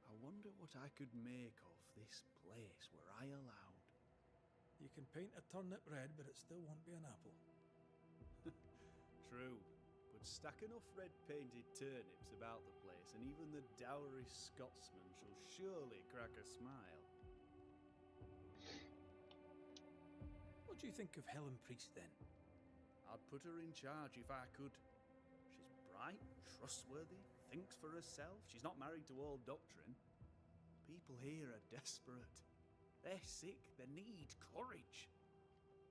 I wonder what I could make of this place were I allowed. You can paint a turnip red, but it still won't be an apple. True, but stack enough red-painted turnips about the place, and even the dour Scotsman shall surely crack a smile. What do you think of Helen Priest, then? I'd put her in charge if I could. She's bright, trustworthy, thinks for herself. She's not married to old doctrine. People here are desperate. They're sick, they need courage.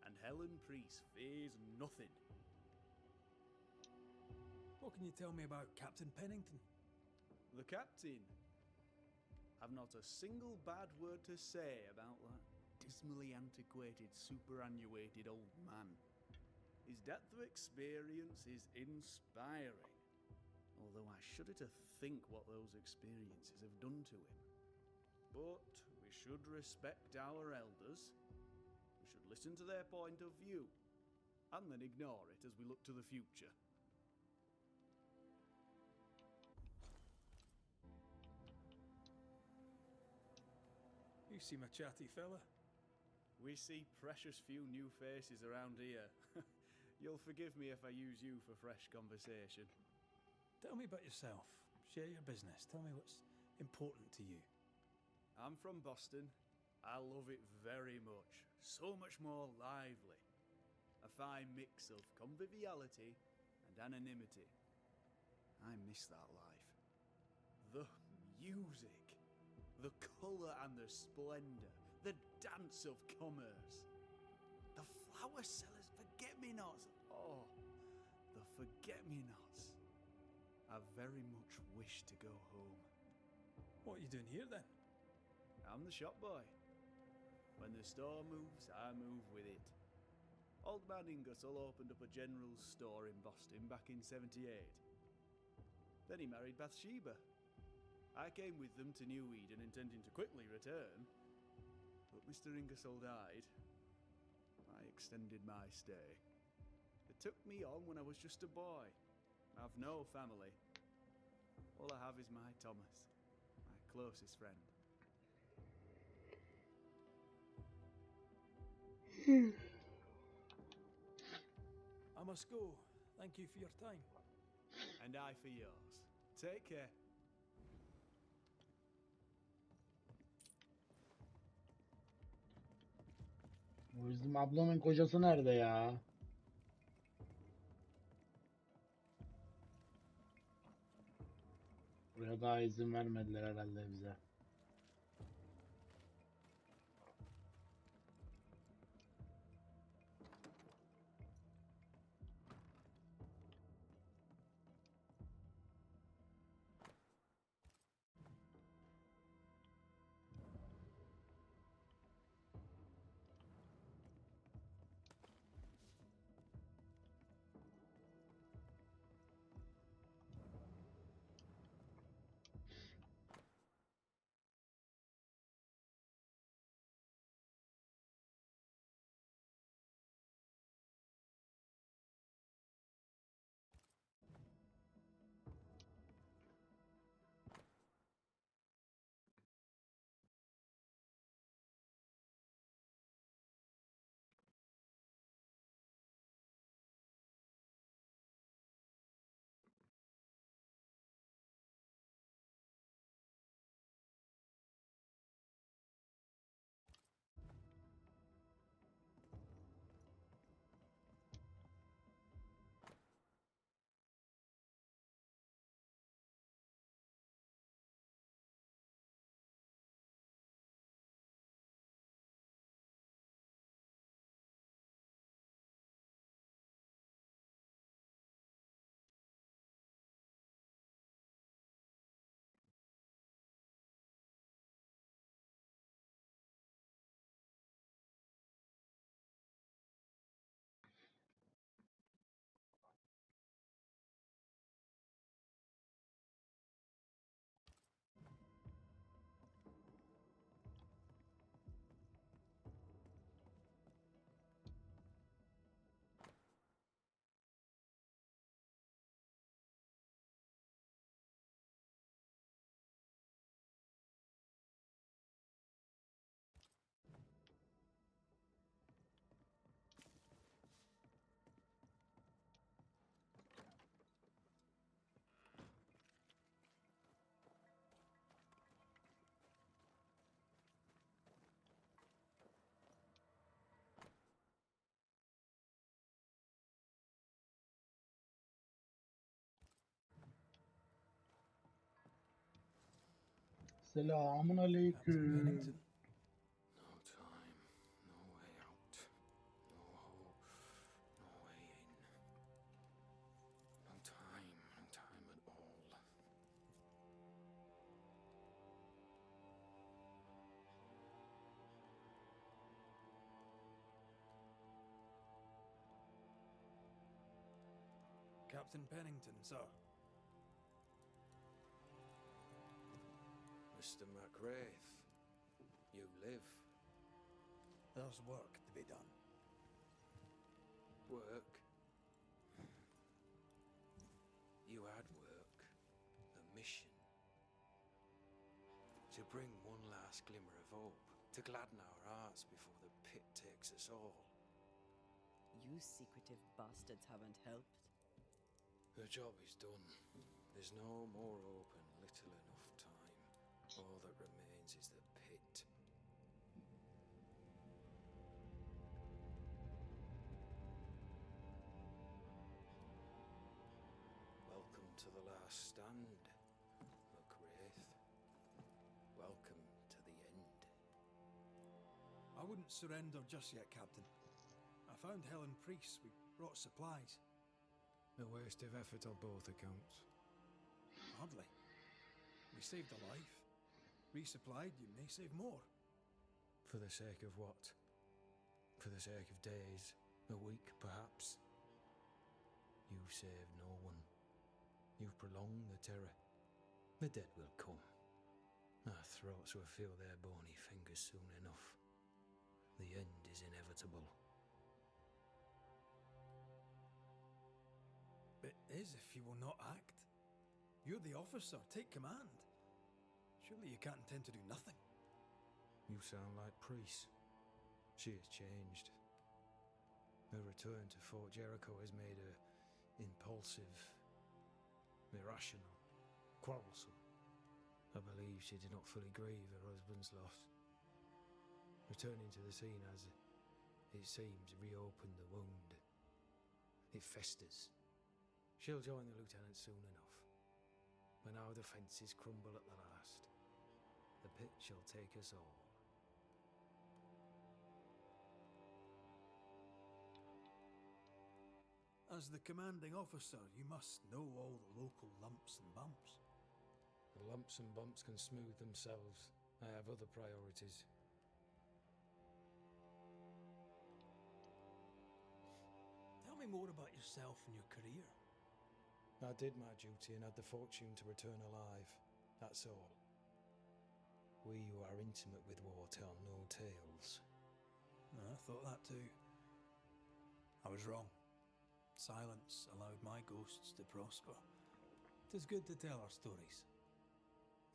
And Helen Priest fears nothing. What can you tell me about Captain Pennington? The captain? I've not a single bad word to say about that dismally antiquated, superannuated old man. His depth of experience is inspiring, although I shudder to think what those experiences have done to him. But we should respect our elders. We should listen to their point of view, and then ignore it as we look to the future. You seem a chatty fella. We see precious few new faces around here. You'll forgive me if I use you for fresh conversation. Tell me about yourself. Share your business. Tell me what's important to you. I'm from Boston. I love it very much. So much more lively. A fine mix of conviviality and anonymity. I miss that life. The music. The colour and the splendour. The dance of commerce. The flower sellers' forget-me-nots. Oh, the forget-me-nots. I very much wish to go home. What are you doing here then? I'm the shop boy. When the store moves, I move with it. Old man Ingersoll opened up a general store in Boston back in '78. Then he married Bathsheba. I came with them to New Eden intending to quickly return, but Mr. Ingersoll died. I extended my stay. They took me on when I was just a boy. I've no family. All I have is my Thomas, my closest friend. I must go. Thank you for your time. And I for yours. Take care. O bizim ablamın kocası nerede ya? Buraya daha izin vermediler herhalde bize. Selamun Captain aleyküm. Pennington. No time, no way out. No hope, no way in. No time at all. Captain Pennington, sir. Mr. McRaith, you live. There's work to be done. Work? You had work. A mission. To bring one last glimmer of hope. To gladden our hearts before the pit takes us all. You secretive bastards haven't helped. The job is done. There's no more hope and little enough time. All that remains is the pit. Welcome to the last stand, McRaith. Welcome to the end. I wouldn't surrender just yet, Captain. I found Helen Priest. We brought supplies. A waste of effort on both accounts. Hardly. We saved a life. Resupplied, you may save more. For the sake of what? For the sake of days, a week perhaps? You've saved no one. You've prolonged the terror. The dead will come. Our throats will feel their bony fingers soon enough. The end is inevitable. It is if you will not act. You're the officer. Take command. Surely you can't intend to do nothing. You sound like Priest. She has changed. Her return to Fort Jericho has made her impulsive, irrational, quarrelsome. I believe she did not fully grieve her husband's loss. Returning to the scene has, it seems, reopened the wound. It festers. She'll join the lieutenant soon enough. When our defences crumble at the last, the pit shall take us all. As the commanding officer, you must know all the local lumps and bumps. The lumps and bumps can smooth themselves. I have other priorities. Tell me more about yourself and your career. I did my duty and had the fortune to return alive. That's all. We who are intimate with war tell no tales. I thought that too. I was wrong. Silence allowed my ghosts to prosper. 'Tis good to tell our stories.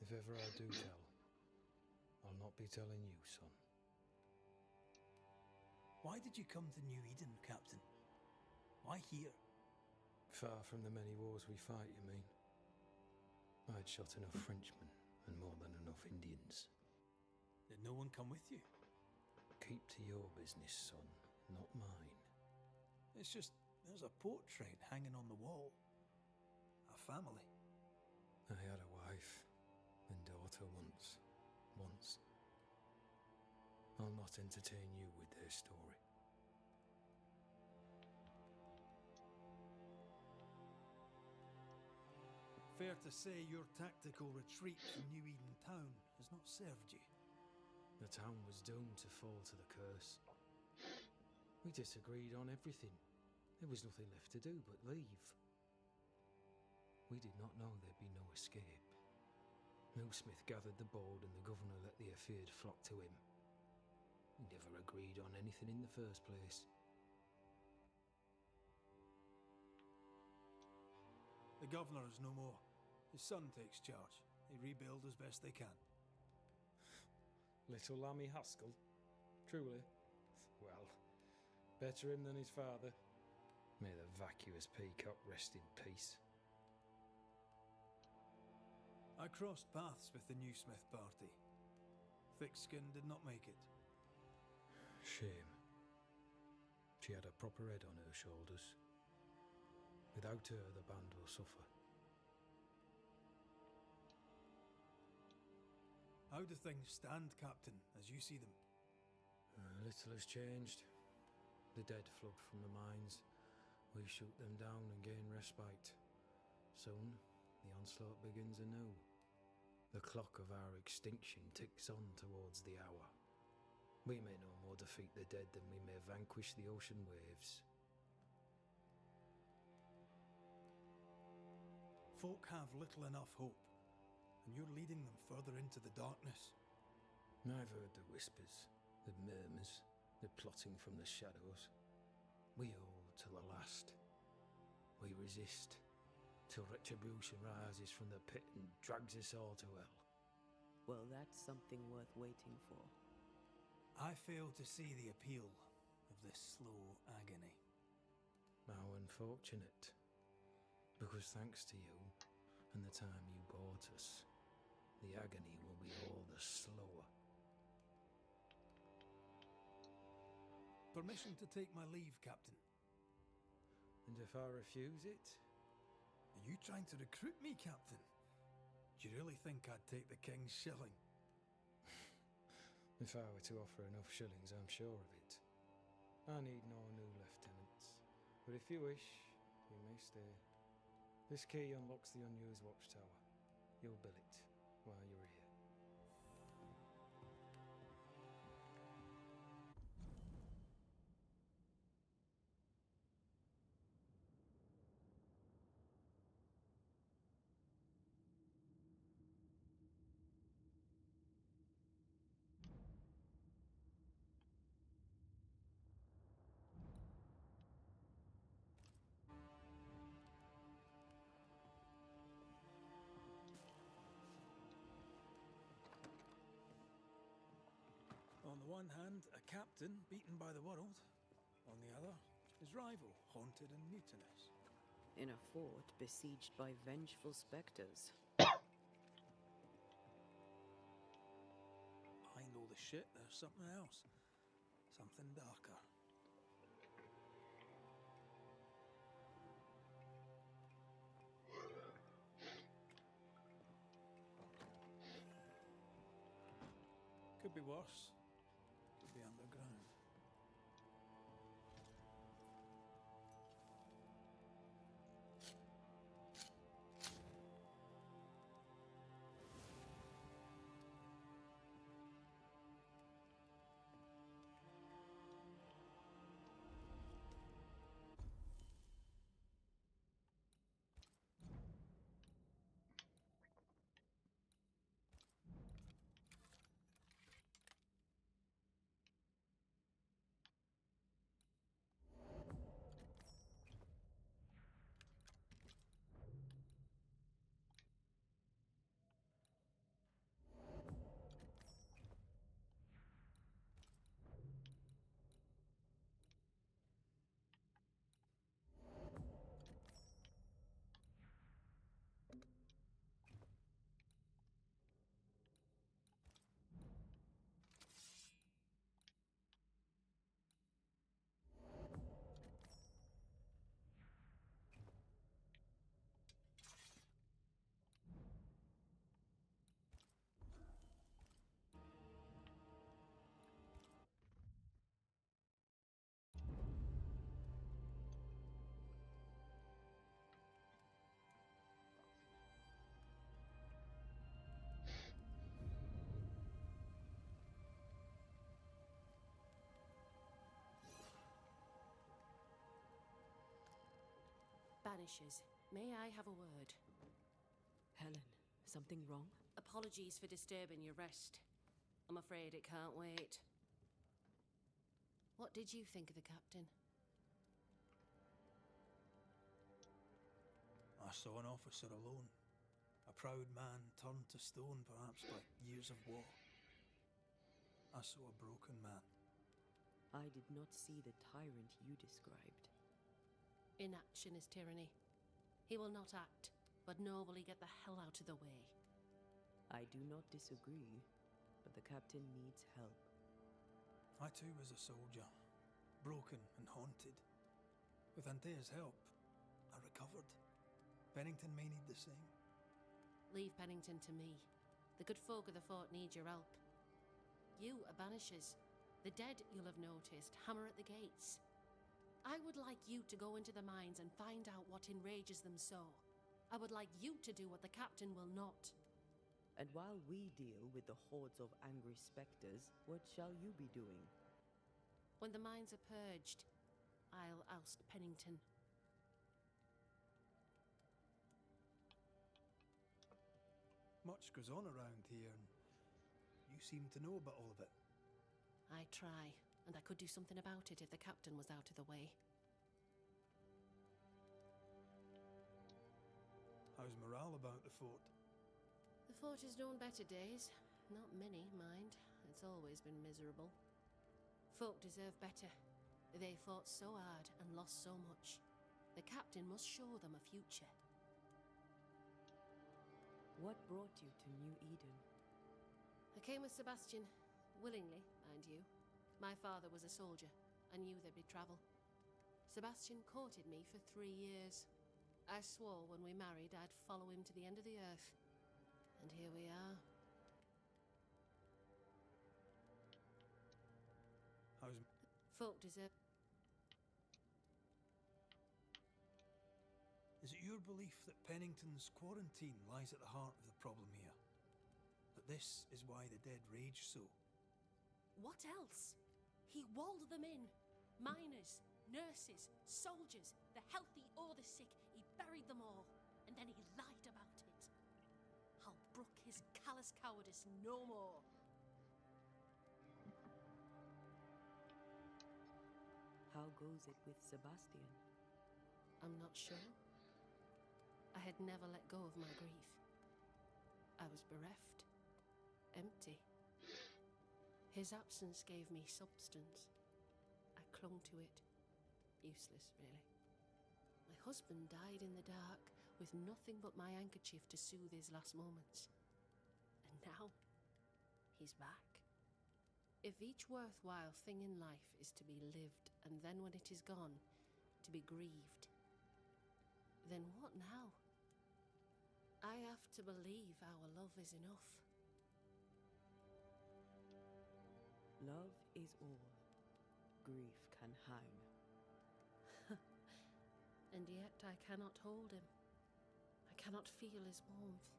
If ever I do tell, I'll not be telling you, son. Why did you come to New Eden, Captain? Why here? Far from the many wars we fight, you mean? I'd shot enough Frenchmen and more than enough Indians. Did no one come with you? Keep to your business, son, not mine. It's just, there's a portrait hanging on the wall. A family. I had a wife and daughter once. I'll not entertain you with their story. Fair to say your tactical retreat from New Eden town has not served you. The town was doomed to fall to the curse. We disagreed on everything. There was nothing left to do but leave. We did not know there'd be no escape. Smith gathered the board and the governor let the affair flock to him. We never agreed on anything in the first place. The governor is no more. His son takes charge. They rebuild as best they can. Little Lammy Haskell? Truly? Well, better him than his father. May the vacuous peacock rest in peace. I crossed paths with the new Smith party. Thick-Skin did not make it. Shame. She had a proper head on her shoulders. Without her, the band will suffer. How do things stand, Captain, as you see them? Little has changed. The dead flood from the mines. We shoot them down and gain respite. Soon, the onslaught begins anew. The clock of our extinction ticks on towards the hour. We may no more defeat the dead than we may vanquish the ocean waves. Folk have little enough hope, and you're leading them further into the darkness. I've heard the whispers, the murmurs, the plotting from the shadows. We hold to the last. We resist, till retribution rises from the pit and drags us all to hell. Well, that's something worth waiting for. I fail to see the appeal of this slow agony. How unfortunate. Because thanks to you, and the time you bought us, the agony will be all the slower. Permission to take my leave, Captain. And if I refuse it? Are you trying to recruit me, Captain? Do you really think I'd take the King's shilling? If I were to offer enough shillings, I'm sure of it. I need no new lieutenants. But if you wish, you may stay. This key unlocks the unused watchtower. You'll bill it while you're here. On the one hand, a captain beaten by the world. On the other, his rival, haunted and mutinous. In a fort besieged by vengeful spectres. I know the shit, there's something else. Something darker. Could be worse. Could be underground. Banishers, may I have a word? Helen, something wrong? Apologies for disturbing your rest. I'm afraid it can't wait. What did you think of the captain? I saw an officer alone. A proud man turned to stone, perhaps by years of war. I saw a broken man. I did not see the tyrant you described. Inaction is tyranny. He will not act, but nor will he get the hell out of the way. I do not disagree, but the captain needs help. I too was a soldier, broken and haunted. With Antea's help, I recovered. Pennington may need the same. Leave Pennington to me. The good folk of the fort need your help. You are Banishers. The dead, you'll have noticed, hammer at the gates. I would like you to go into the mines and find out what enrages them so. I would like you to do what the captain will not. And while we deal with the hordes of angry spectres, what shall you be doing? When the mines are purged, I'll oust Pennington. Much goes on around here, and you seem to know about all of it. I try, and I could do something about it if the captain was out of the way. How's morale about the fort? The fort has known better days. Not many, mind. It's always been miserable. Folk deserve better. They fought so hard and lost so much. The captain must show them a future. What brought you to New Eden? I came with Sebastian. Willingly, mind you. My father was a soldier. I knew there'd be travel. Sebastian courted me for 3 years. I swore when we married I'd follow him to the end of the earth. And here we are. How's... Folk deserve... Is it your belief that Pennington's quarantine lies at the heart of the problem here? That this is why the dead rage so? What else? He walled them in. Miners, nurses, soldiers, the healthy or the sick. He buried them all. And then he lied about it. I'll brook his callous cowardice no more. How goes it with Sebastian? I'm not sure. I had never let go of my grief. I was bereft. Empty. His absence gave me substance. I clung to it. Useless, really. My husband died in the dark, with nothing but my handkerchief to soothe his last moments. And now, he's back. If each worthwhile thing in life is to be lived, and then when it is gone, to be grieved, then what now? I have to believe our love is enough. Love is all. Grief can hang. And yet I cannot hold him. I cannot feel his warmth.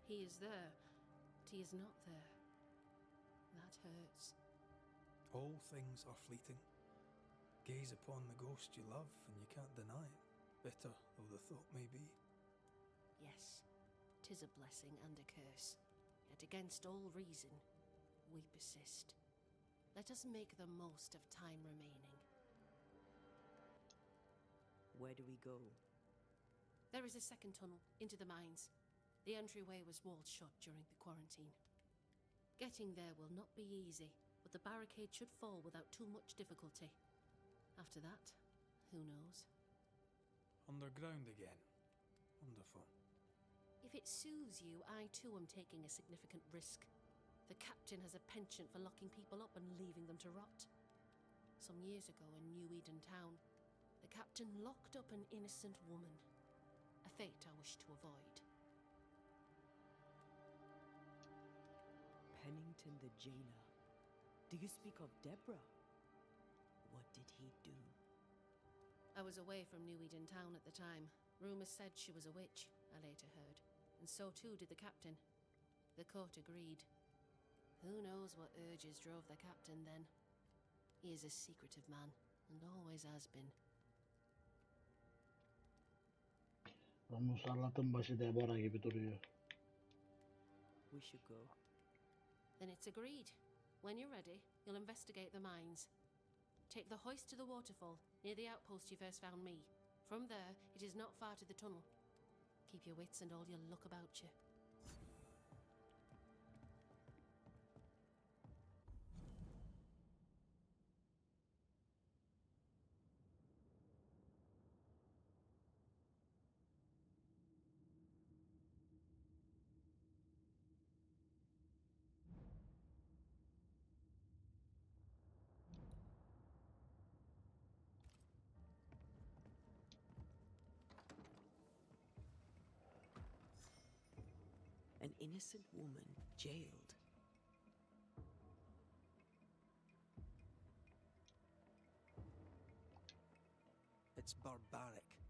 He is there, but he is not there. That hurts. All things are fleeting. Gaze upon the ghost you love, and you can't deny it, bitter though the thought may be. Yes, 'tis a blessing and a curse. Yet against all reason, we persist. Let us make the most of time remaining. Where do we go? There is a second tunnel into the mines. The entryway was walled shut during the quarantine. Getting there will not be easy, but the barricade should fall without too much difficulty. After that, who knows? Underground again. Wonderful. If it soothes you, I too am taking a significant risk. The captain has a penchant for locking people up and leaving them to rot. Some years ago in New Eden town, the captain locked up an innocent woman. A fate I wish to avoid. Pennington the jailer. Do you speak of Deborah? What did he do? I was away from New Eden town at the time. Rumours said she was a witch, I later heard. And so too did the captain. The court agreed. Who knows what urges drove the captain then? He is a secretive man, and always has been. Bu musallatın başı Deborah gibi duruyor. We should go. Then it's agreed. When you're ready, you'll investigate the mines. Take the hoist to the waterfall, near the outpost you first found me. From there, it is not far to the tunnel. Keep your wits and all your luck about you. An innocent woman jailed. It's barbaric.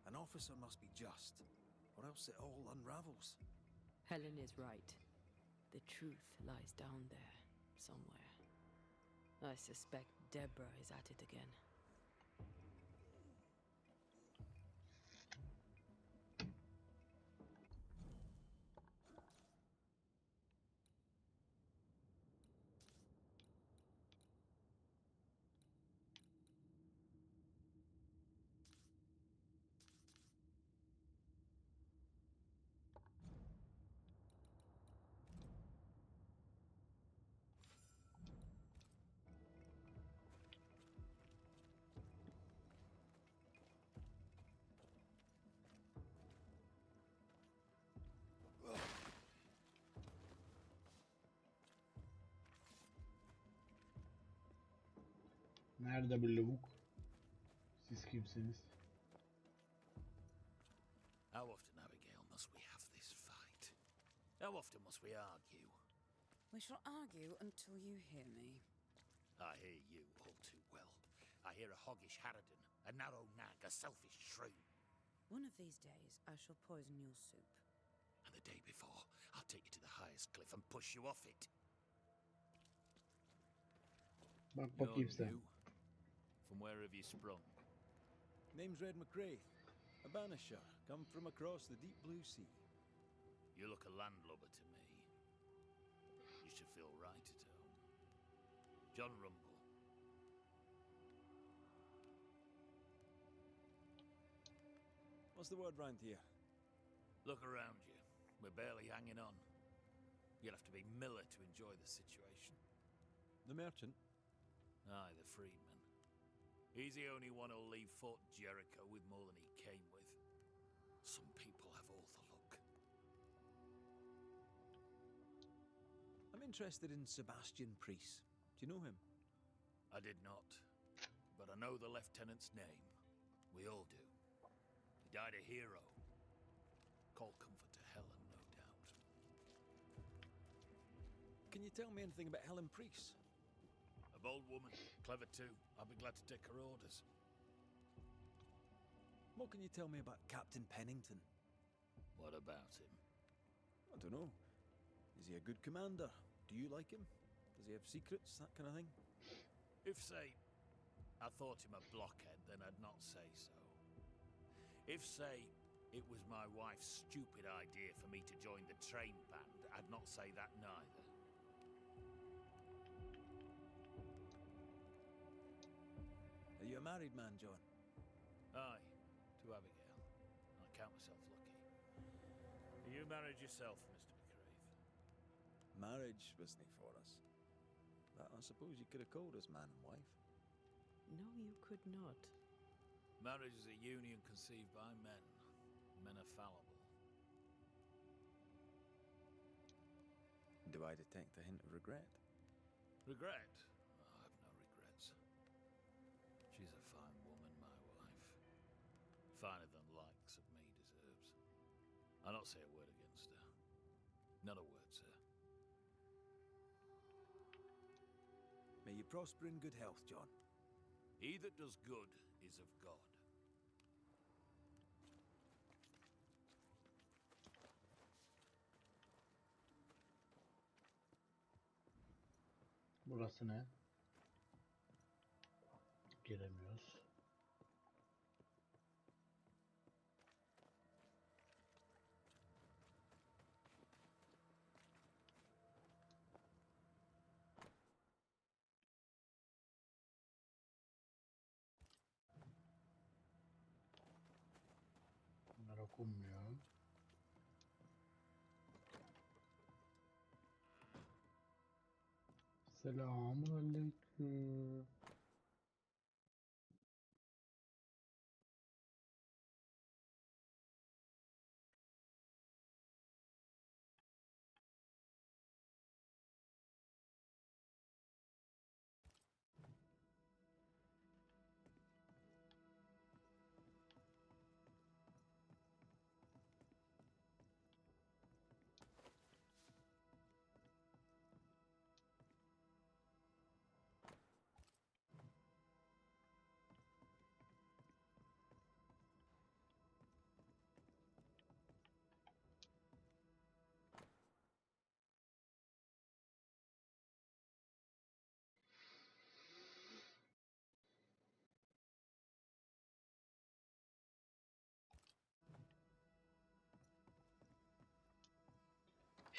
An officer must be just, or else it all unravels. Helen is right. The truth lies down there, somewhere. I suspect Deborah is at it again. Nerede bu lavuk? Siz kimsiniz? How often, Abigail, must we have this fight? How often must we argue? We shall argue until you hear me. I hear you all too well. I hear a hoggish harridan, a narrow nag, a selfish shrew. One of these days, I shall poison your soup. And the day before, I'll take you to the highest cliff and push you off it. Bak bakayım sen. You? From where have you sprung? Name's Red McRae, a Banisher, come from across the deep blue sea. You look a landlubber to me. You should feel right at home. John Rumble. What's the word round here? Look around you. We're barely hanging on. You'll have to be Miller to enjoy the situation. The merchant? Aye, the freedman. He's the only one who'll leave Fort Jericho with more than he came with. Some people have all the luck. I'm interested in Sebastian Priest. Do you know him? I did not, but I know the lieutenant's name. We all do. He died a hero. Called comfort to Helen, no doubt. Can you tell me anything about Helen Priest? A bold woman, clever too. I'll be glad to take her orders. What can you tell me about Captain Pennington? What about him? I don't know. Is he a good commander? Do you like him? Does he have secrets, that kind of thing? If, say, I thought him a blockhead, then I'd not say so. If, say, it was my wife's stupid idea for me to join the train band, I'd not say that neither. Are you a married man, John? Aye, to Abigail. I count myself lucky. Are you married yourself, Mr. McRae? Marriage wasn't for us. That I suppose you could have called us man and wife. No, you could not. Marriage is a union conceived by men. Men are fallible. Do I detect a hint of regret? Regret? Oh, I've no regrets. She's a fine woman, my wife. Finer than likes of me deserves. I'll not say a word against her. Not a word, sir. May you prosper in good health, John. He that does good is of God. Burası ne? Giremiyoruz. Bunlar okunmuyor. Selamünaleyküm.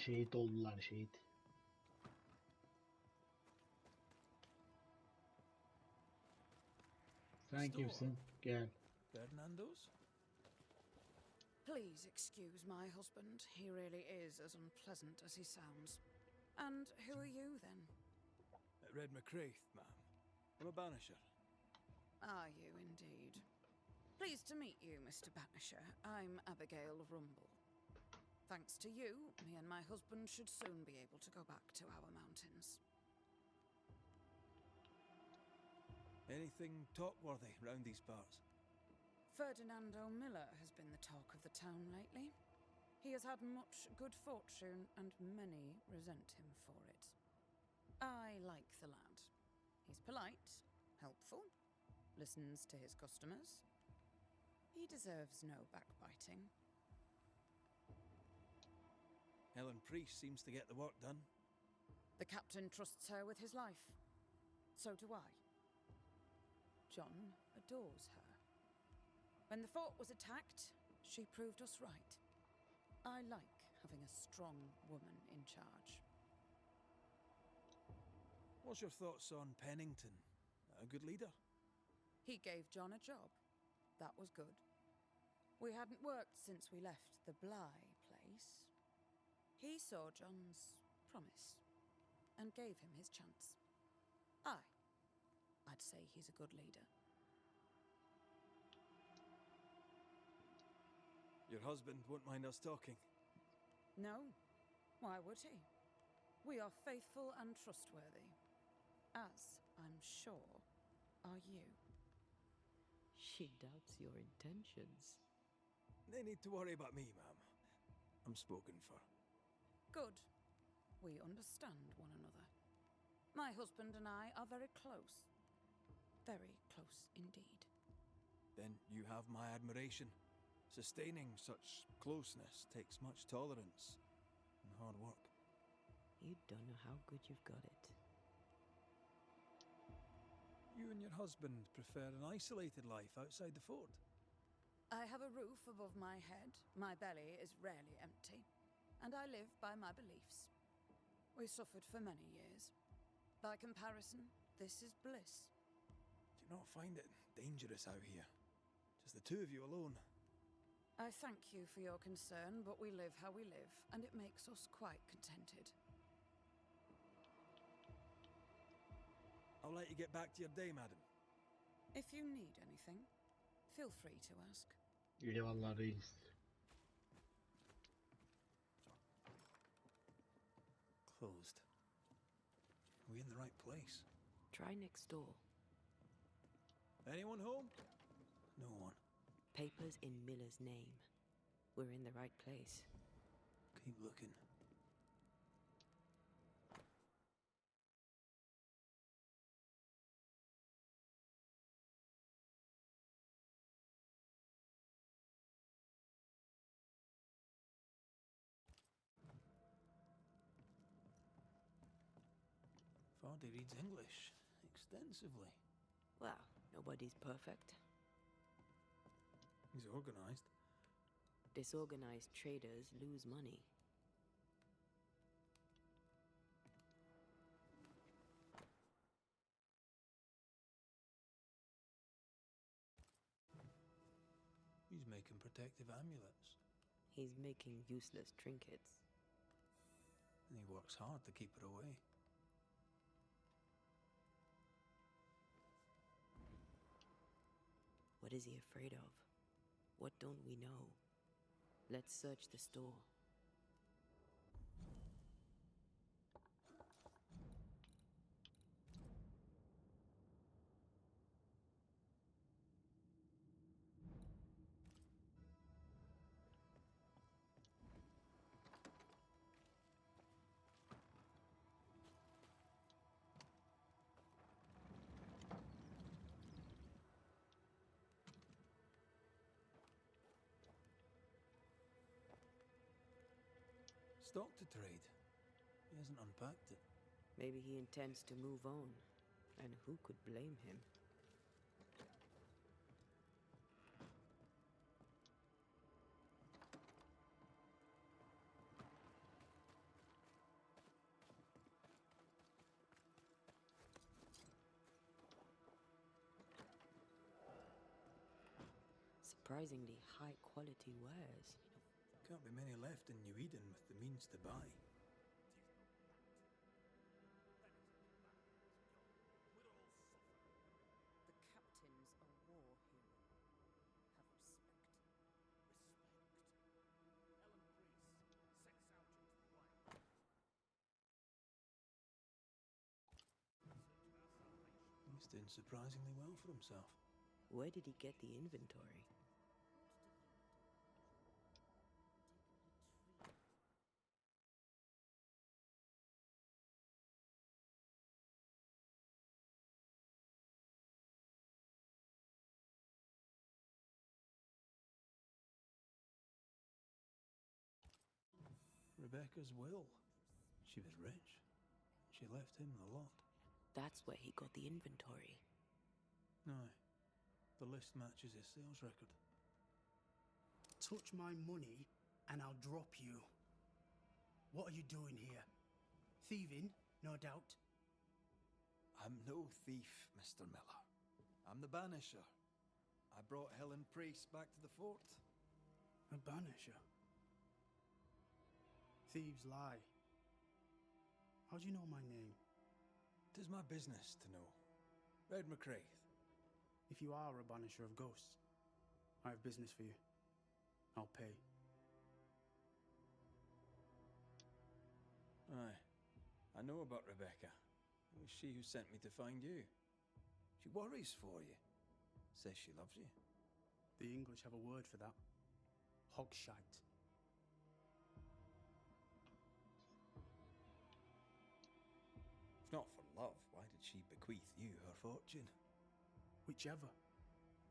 Şehit oldular, şehit. Sen kimsin? Gel. Fernando's? Please excuse my husband. He really is as unpleasant as he sounds. And who are you, then? Red McCraith, ma'am. I'm a banisher. Are you indeed? Pleased to meet you, Mr. Banisher. I'm Abigail Rumble. Thanks to you, me and my husband should soon be able to go back to our mountains. Anything talk-worthy round these parts? Ferdinando Miller has been the talk of the town lately. He has had much good fortune, and many resent him for it. I like the lad. He's polite, helpful, listens to his customers. He deserves no backbiting. Helen Priest seems to get the work done. The captain trusts her with his life. So do I. John adores her. When the fort was attacked, she proved us right. I like having a strong woman in charge. What's your thoughts on Pennington? A good leader? He gave John a job. That was good. We hadn't worked since we left the Bly place. He saw John's promise and gave him his chance. I'd say he's a good leader. Your husband won't mind us talking. No, why would he? We are faithful and trustworthy, as I'm sure are you. She doubts your intentions. No need to worry about me, ma'am. I'm spoken for. Good. We understand one another. My husband and I are very close. Very close indeed. Then you have my admiration. Sustaining such closeness takes much tolerance and hard work. You don't know how good you've got it. You and your husband prefer an isolated life outside the fort. I have a roof above my head, my belly is rarely empty, and I live by my beliefs. We suffered for many years. By comparison, this is bliss. Do you not find it dangerous out here? Just the two of you alone. I thank you for your concern, but we live how we live, and it makes us quite contented. I'll let you get back to your day, madam. If you need anything, feel free to ask. Eyvallah reis. Closed. Are we in the right place? Try next door. Anyone home? No one. Papers in Miller's name. We're in the right place. Keep looking. Vardy reads English extensively. Well, nobody's perfect. He's organized. Disorganized traders lose money. He's making protective amulets. He's making useless trinkets. And he works hard to keep it away. What is he afraid of? What don't we know? Let's search the store. Stock to trade. He hasn't unpacked it. Maybe he intends to move on. And who could blame him? surprisingly high-quality wares. Can't be many left in New Eden with the means to buy. The captains are war hero. Have respect. He's doing surprisingly well for himself. Where did he get the inventory? Rebecca's will. She was rich. She left him the lot. That's where he got the inventory. Aye. The list matches his sales record. Touch my money and I'll drop you. What are you doing here? Thieving, no doubt. I'm no thief, Mr. Miller. I'm the Banisher. I brought Helen Priest back to the fort. A banisher? Thieves lie. How do you know my name? 'Tis my business to know. Red McCraith. If you are a banisher of ghosts, I have business for you. I'll pay. Aye. I know about Rebecca. It was she who sent me to find you. She worries for you. Says she loves you. The English have a word for that. Hogshite. If not for love, why did she bequeath you her fortune? Whichever.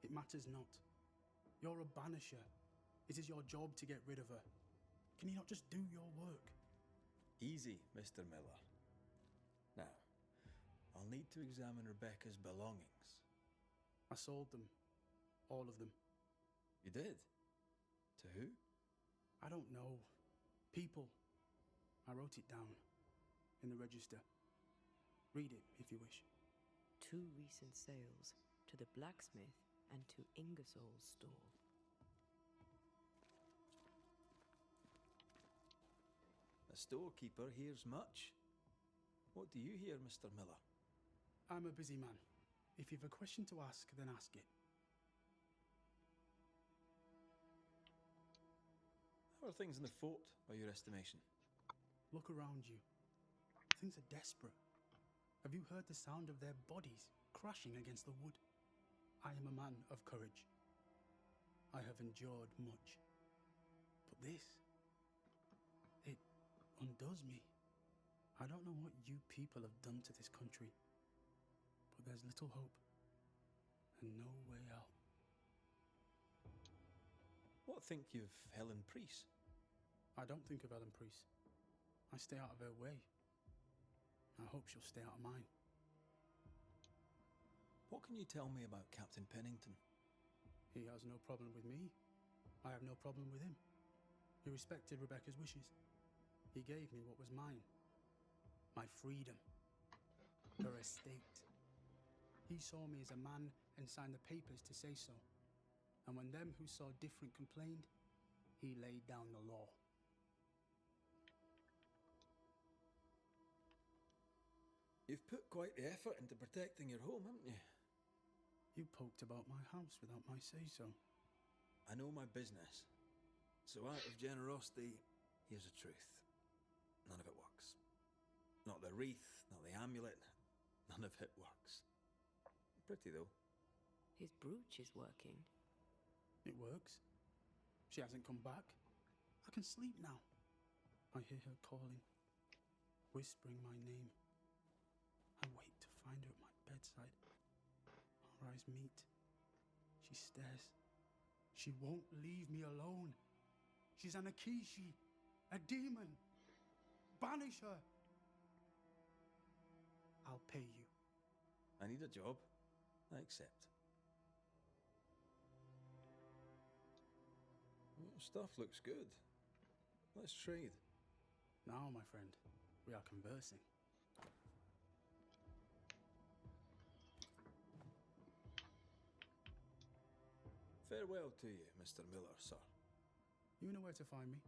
It matters not. You're a banisher. It is your job to get rid of her. Can you not just do your work? Easy, Mr. Miller. Now, I'll need to examine Rebecca's belongings. I sold them. All of them. You did? To who? I don't know. People. I wrote it down. In the register. Read it, if you wish. 2 recent sales. To the blacksmith and to Ingersoll's store. A storekeeper hears much. What do you hear, Mr. Miller? I'm a busy man. If you've a question to ask, then ask it. How are things in the fort, by your estimation? Look around you. Things are desperate. Have you heard the sound of their bodies crashing against the wood? I am a man of courage. I have endured much. But this, it undoes me. I don't know what you people have done to this country, but there's little hope and no way out. What think you of Helen Priest? I don't think of Helen Priest. I stay out of her way. I hope she'll stay out of mine. What can you tell me about Captain Pennington? He has no problem with me. I have no problem with him. He respected Rebecca's wishes. He gave me what was mine. My freedom. Her estate. He saw me as a man and signed the papers to say so. And when them who saw different complained, he laid down the law. You've put quite the effort into protecting your home, haven't you? You poked about my house without my say-so. I know my business. So out of generosity, here's the truth. None of it works. Not the wreath, not the amulet, none of it works. Pretty though. His brooch is working. It works. She hasn't come back. I can sleep now. I hear her calling, whispering my name. I wait to find her at my bedside. Our eyes meet. She stares. She won't leave me alone. She's an Akishi, a demon. Banish her. I'll pay you. I need a job. I accept. Well, stuff looks good. Let's trade. Now, my friend, we are conversing. Farewell to you, Mr. Miller, sir. You know where to find me.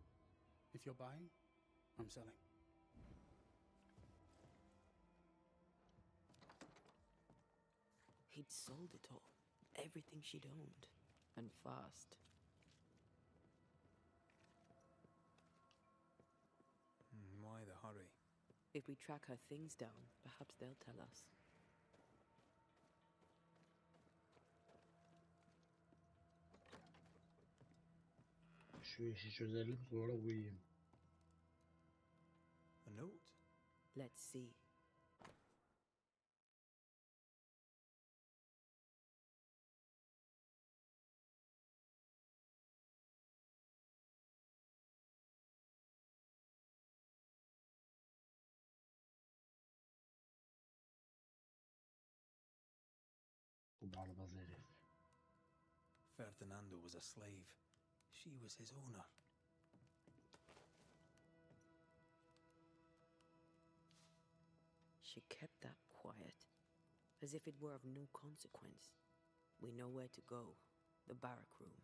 If you're buying, I'm selling. He'd sold it all. Everything she'd owned. And fast. Why the hurry? If we track her things down, perhaps they'll tell us. Şu işi çözelim sonra uyuyayım. A note? Let's see. Bu barbaz herif. Ferdinando was a slave. She was his owner. She kept that quiet, as if it were of no consequence. We know where to go. The barrack room.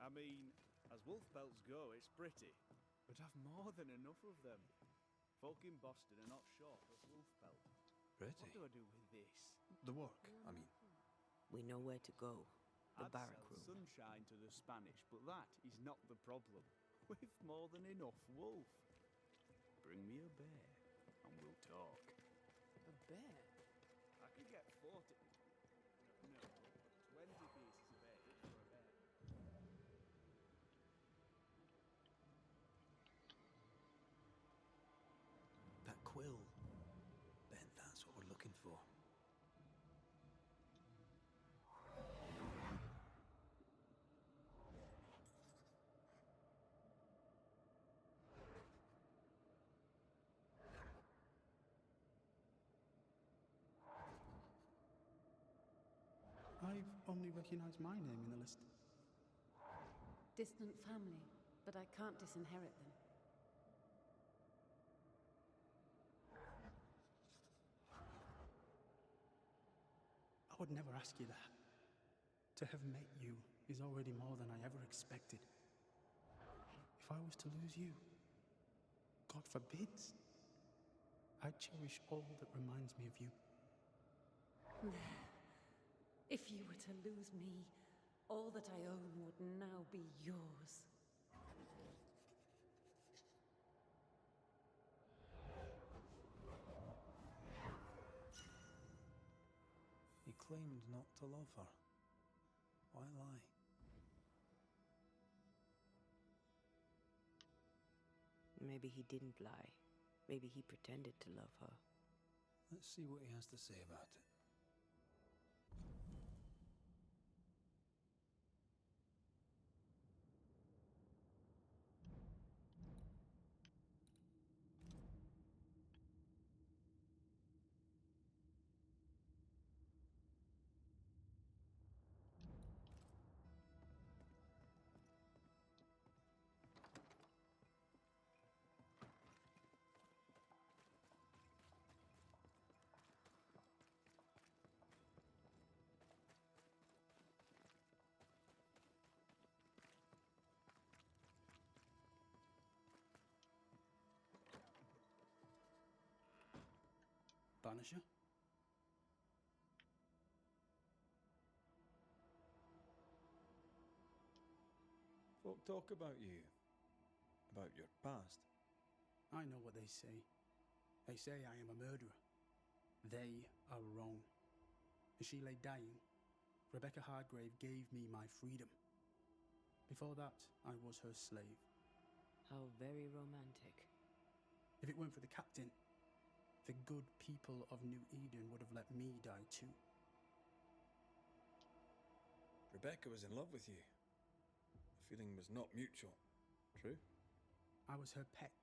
I mean, as wolf pelts go, it's pretty, but I've more than enough of them. Folk in Boston are not short of wolf pelt. Pretty? What do I do with this? The work, I mean. We know where to go. The I'd barrack sell room. sunshine to the Spanish, but that is not the problem. We've more than enough wolf. Bring me a bear, and we'll talk. A bear? I could get 40... No, 20 pieces of hay for a bear. That quill. Ben, that's what we're looking for. I've only recognised my name in the list. Distant family, but I can't disinherit them. I would never ask you that. To have met you is already more than I ever expected. If I was to lose you, God forbids, I'd cherish all that reminds me of you. If you were to lose me, all that I own would now be yours. He claimed not to love her. Why lie? Maybe he didn't lie. Maybe he pretended to love her. Let's see what he has to say about it. Banisher? Folk talk about you. About your past. I know what they say. They say I am a murderer. They are wrong. As she lay dying, Rebecca Hardgrave gave me my freedom. Before that, I was her slave. How very romantic. If it weren't for the captain, the good people of New Eden would have let me die too. Rebecca was in love with you. The feeling was not mutual. True? I was her pet.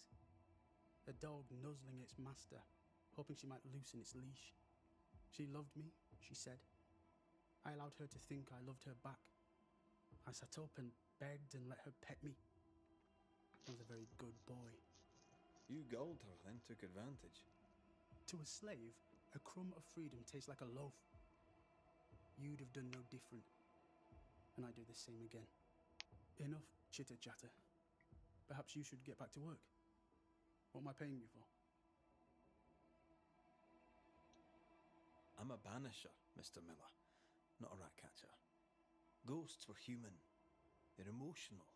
A dog nuzzling its master, hoping she might loosen its leash. She loved me, she said. I allowed her to think I loved her back. I sat up and begged and let her pet me. I was a very good boy. You gulled her, then took advantage. To a slave, a crumb of freedom tastes like a loaf. You'd have done no different. And I do the same again. Enough chitter-chatter. Perhaps you should get back to work. What am I paying you for? I'm a banisher, Mr. Miller, not a rat catcher. Ghosts were human. They're emotional,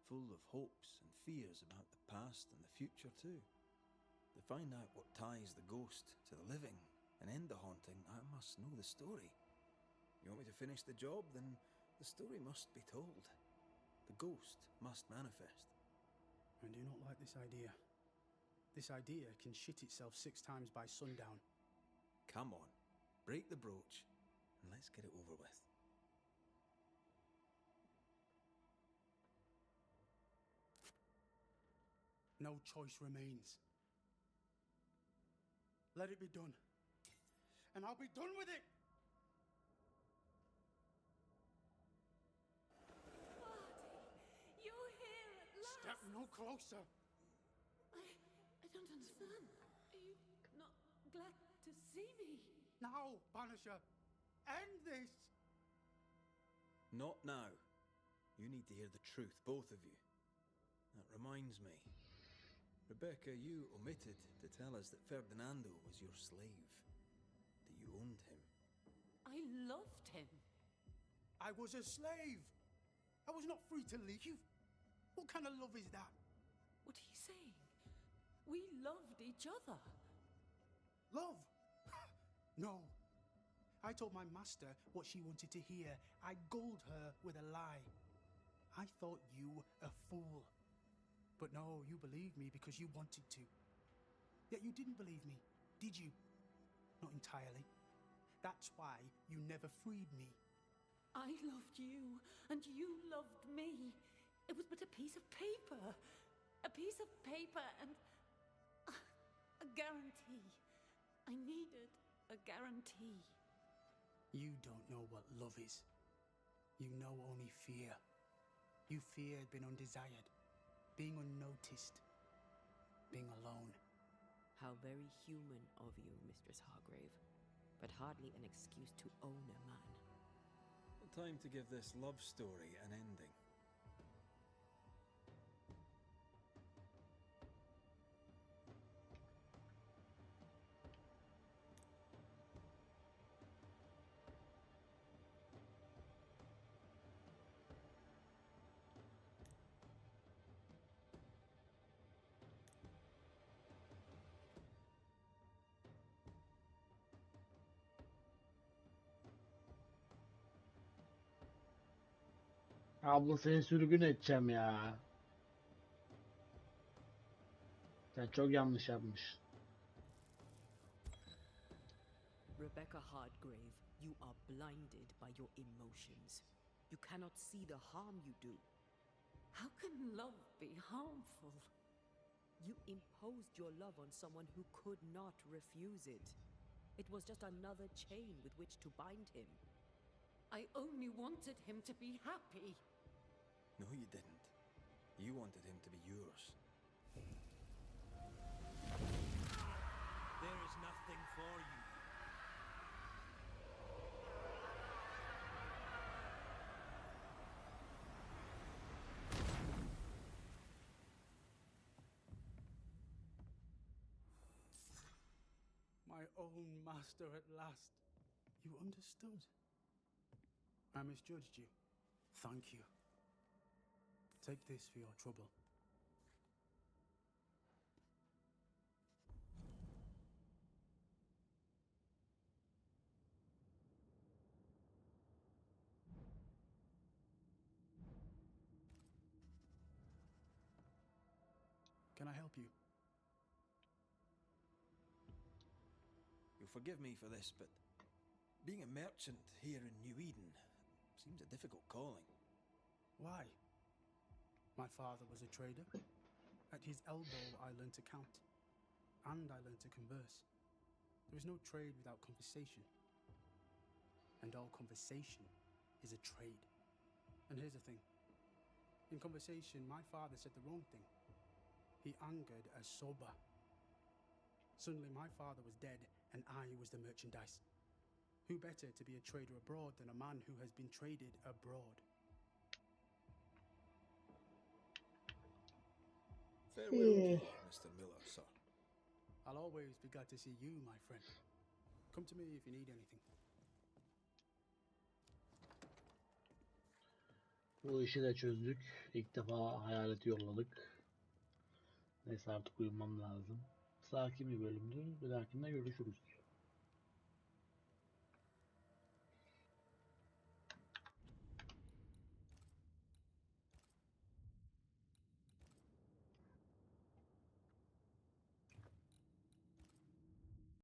full of hopes and fears about the past and the future too. To find out what ties the ghost to the living and end the haunting, I must know the story. You want me to finish the job? Then the story must be told. The ghost must manifest. I do not like this idea. This idea can shit itself 6 times by sundown. Come on, break the brooch and let's get it over with. No choice remains. Let it be done. And I'll be done with it! You're here at last! Step no closer! I don't understand. Are you not glad to see me? Now, Banisher! End this! Not now. You need to hear the truth, both of you. That reminds me. Rebecca, you omitted to tell us that Ferdinando was your slave. That you owned him. I loved him. I was a slave! I was not free to leave. What kind of love is that? What are you saying? We loved each other. Love? No. I told my master what she wanted to hear. I gulled her with a lie. I thought you a fool. But no, you believed me because you wanted to. Yet you didn't believe me, did you? Not entirely. That's why you never freed me. I loved you, and you loved me. It was but a piece of paper. A piece of paper and a guarantee. I needed a guarantee. You don't know what love is. You know only fear. You feared being undesired, being unnoticed, being alone. How very human of you, Mistress Hargrave, but hardly an excuse to own a man. Time to give this love story an ending. Abla seni sürgün edeceğim ya. Sen çok yanlış yapmış. Rebecca Hardgrave, you are blinded by your emotions. You cannot see the harm you do. How can love be harmful? You imposed your love on someone who could not refuse it. It was just another chain with which to bind him. I only wanted him to be happy. No, you didn't. You wanted him to be yours. There is nothing for you. My own master at last. You understood. I misjudged you. Thank you. Take this for your trouble. Can I help you? You'll forgive me for this, but being a merchant here in New Eden seems a difficult calling. Why? My father was a trader. At his elbow, I learned to count. And I learned to converse. There is no trade without conversation. And all conversation is a trade. And here's the thing. In conversation, my father said the wrong thing. He angered a soba. Suddenly my father was dead and I was the merchandise. Who better to be a trader abroad than a man who has been traded abroad? Farewell to you, Mr. Miller, sir. I'll always be glad to see you, my friend. Come to me if you need anything. Bu işi de çözdük. İlk defa hayaleti yolladık. Neyse artık uyumam lazım. Sakin bir bölümdü. Bir dahakinde görüşürüz.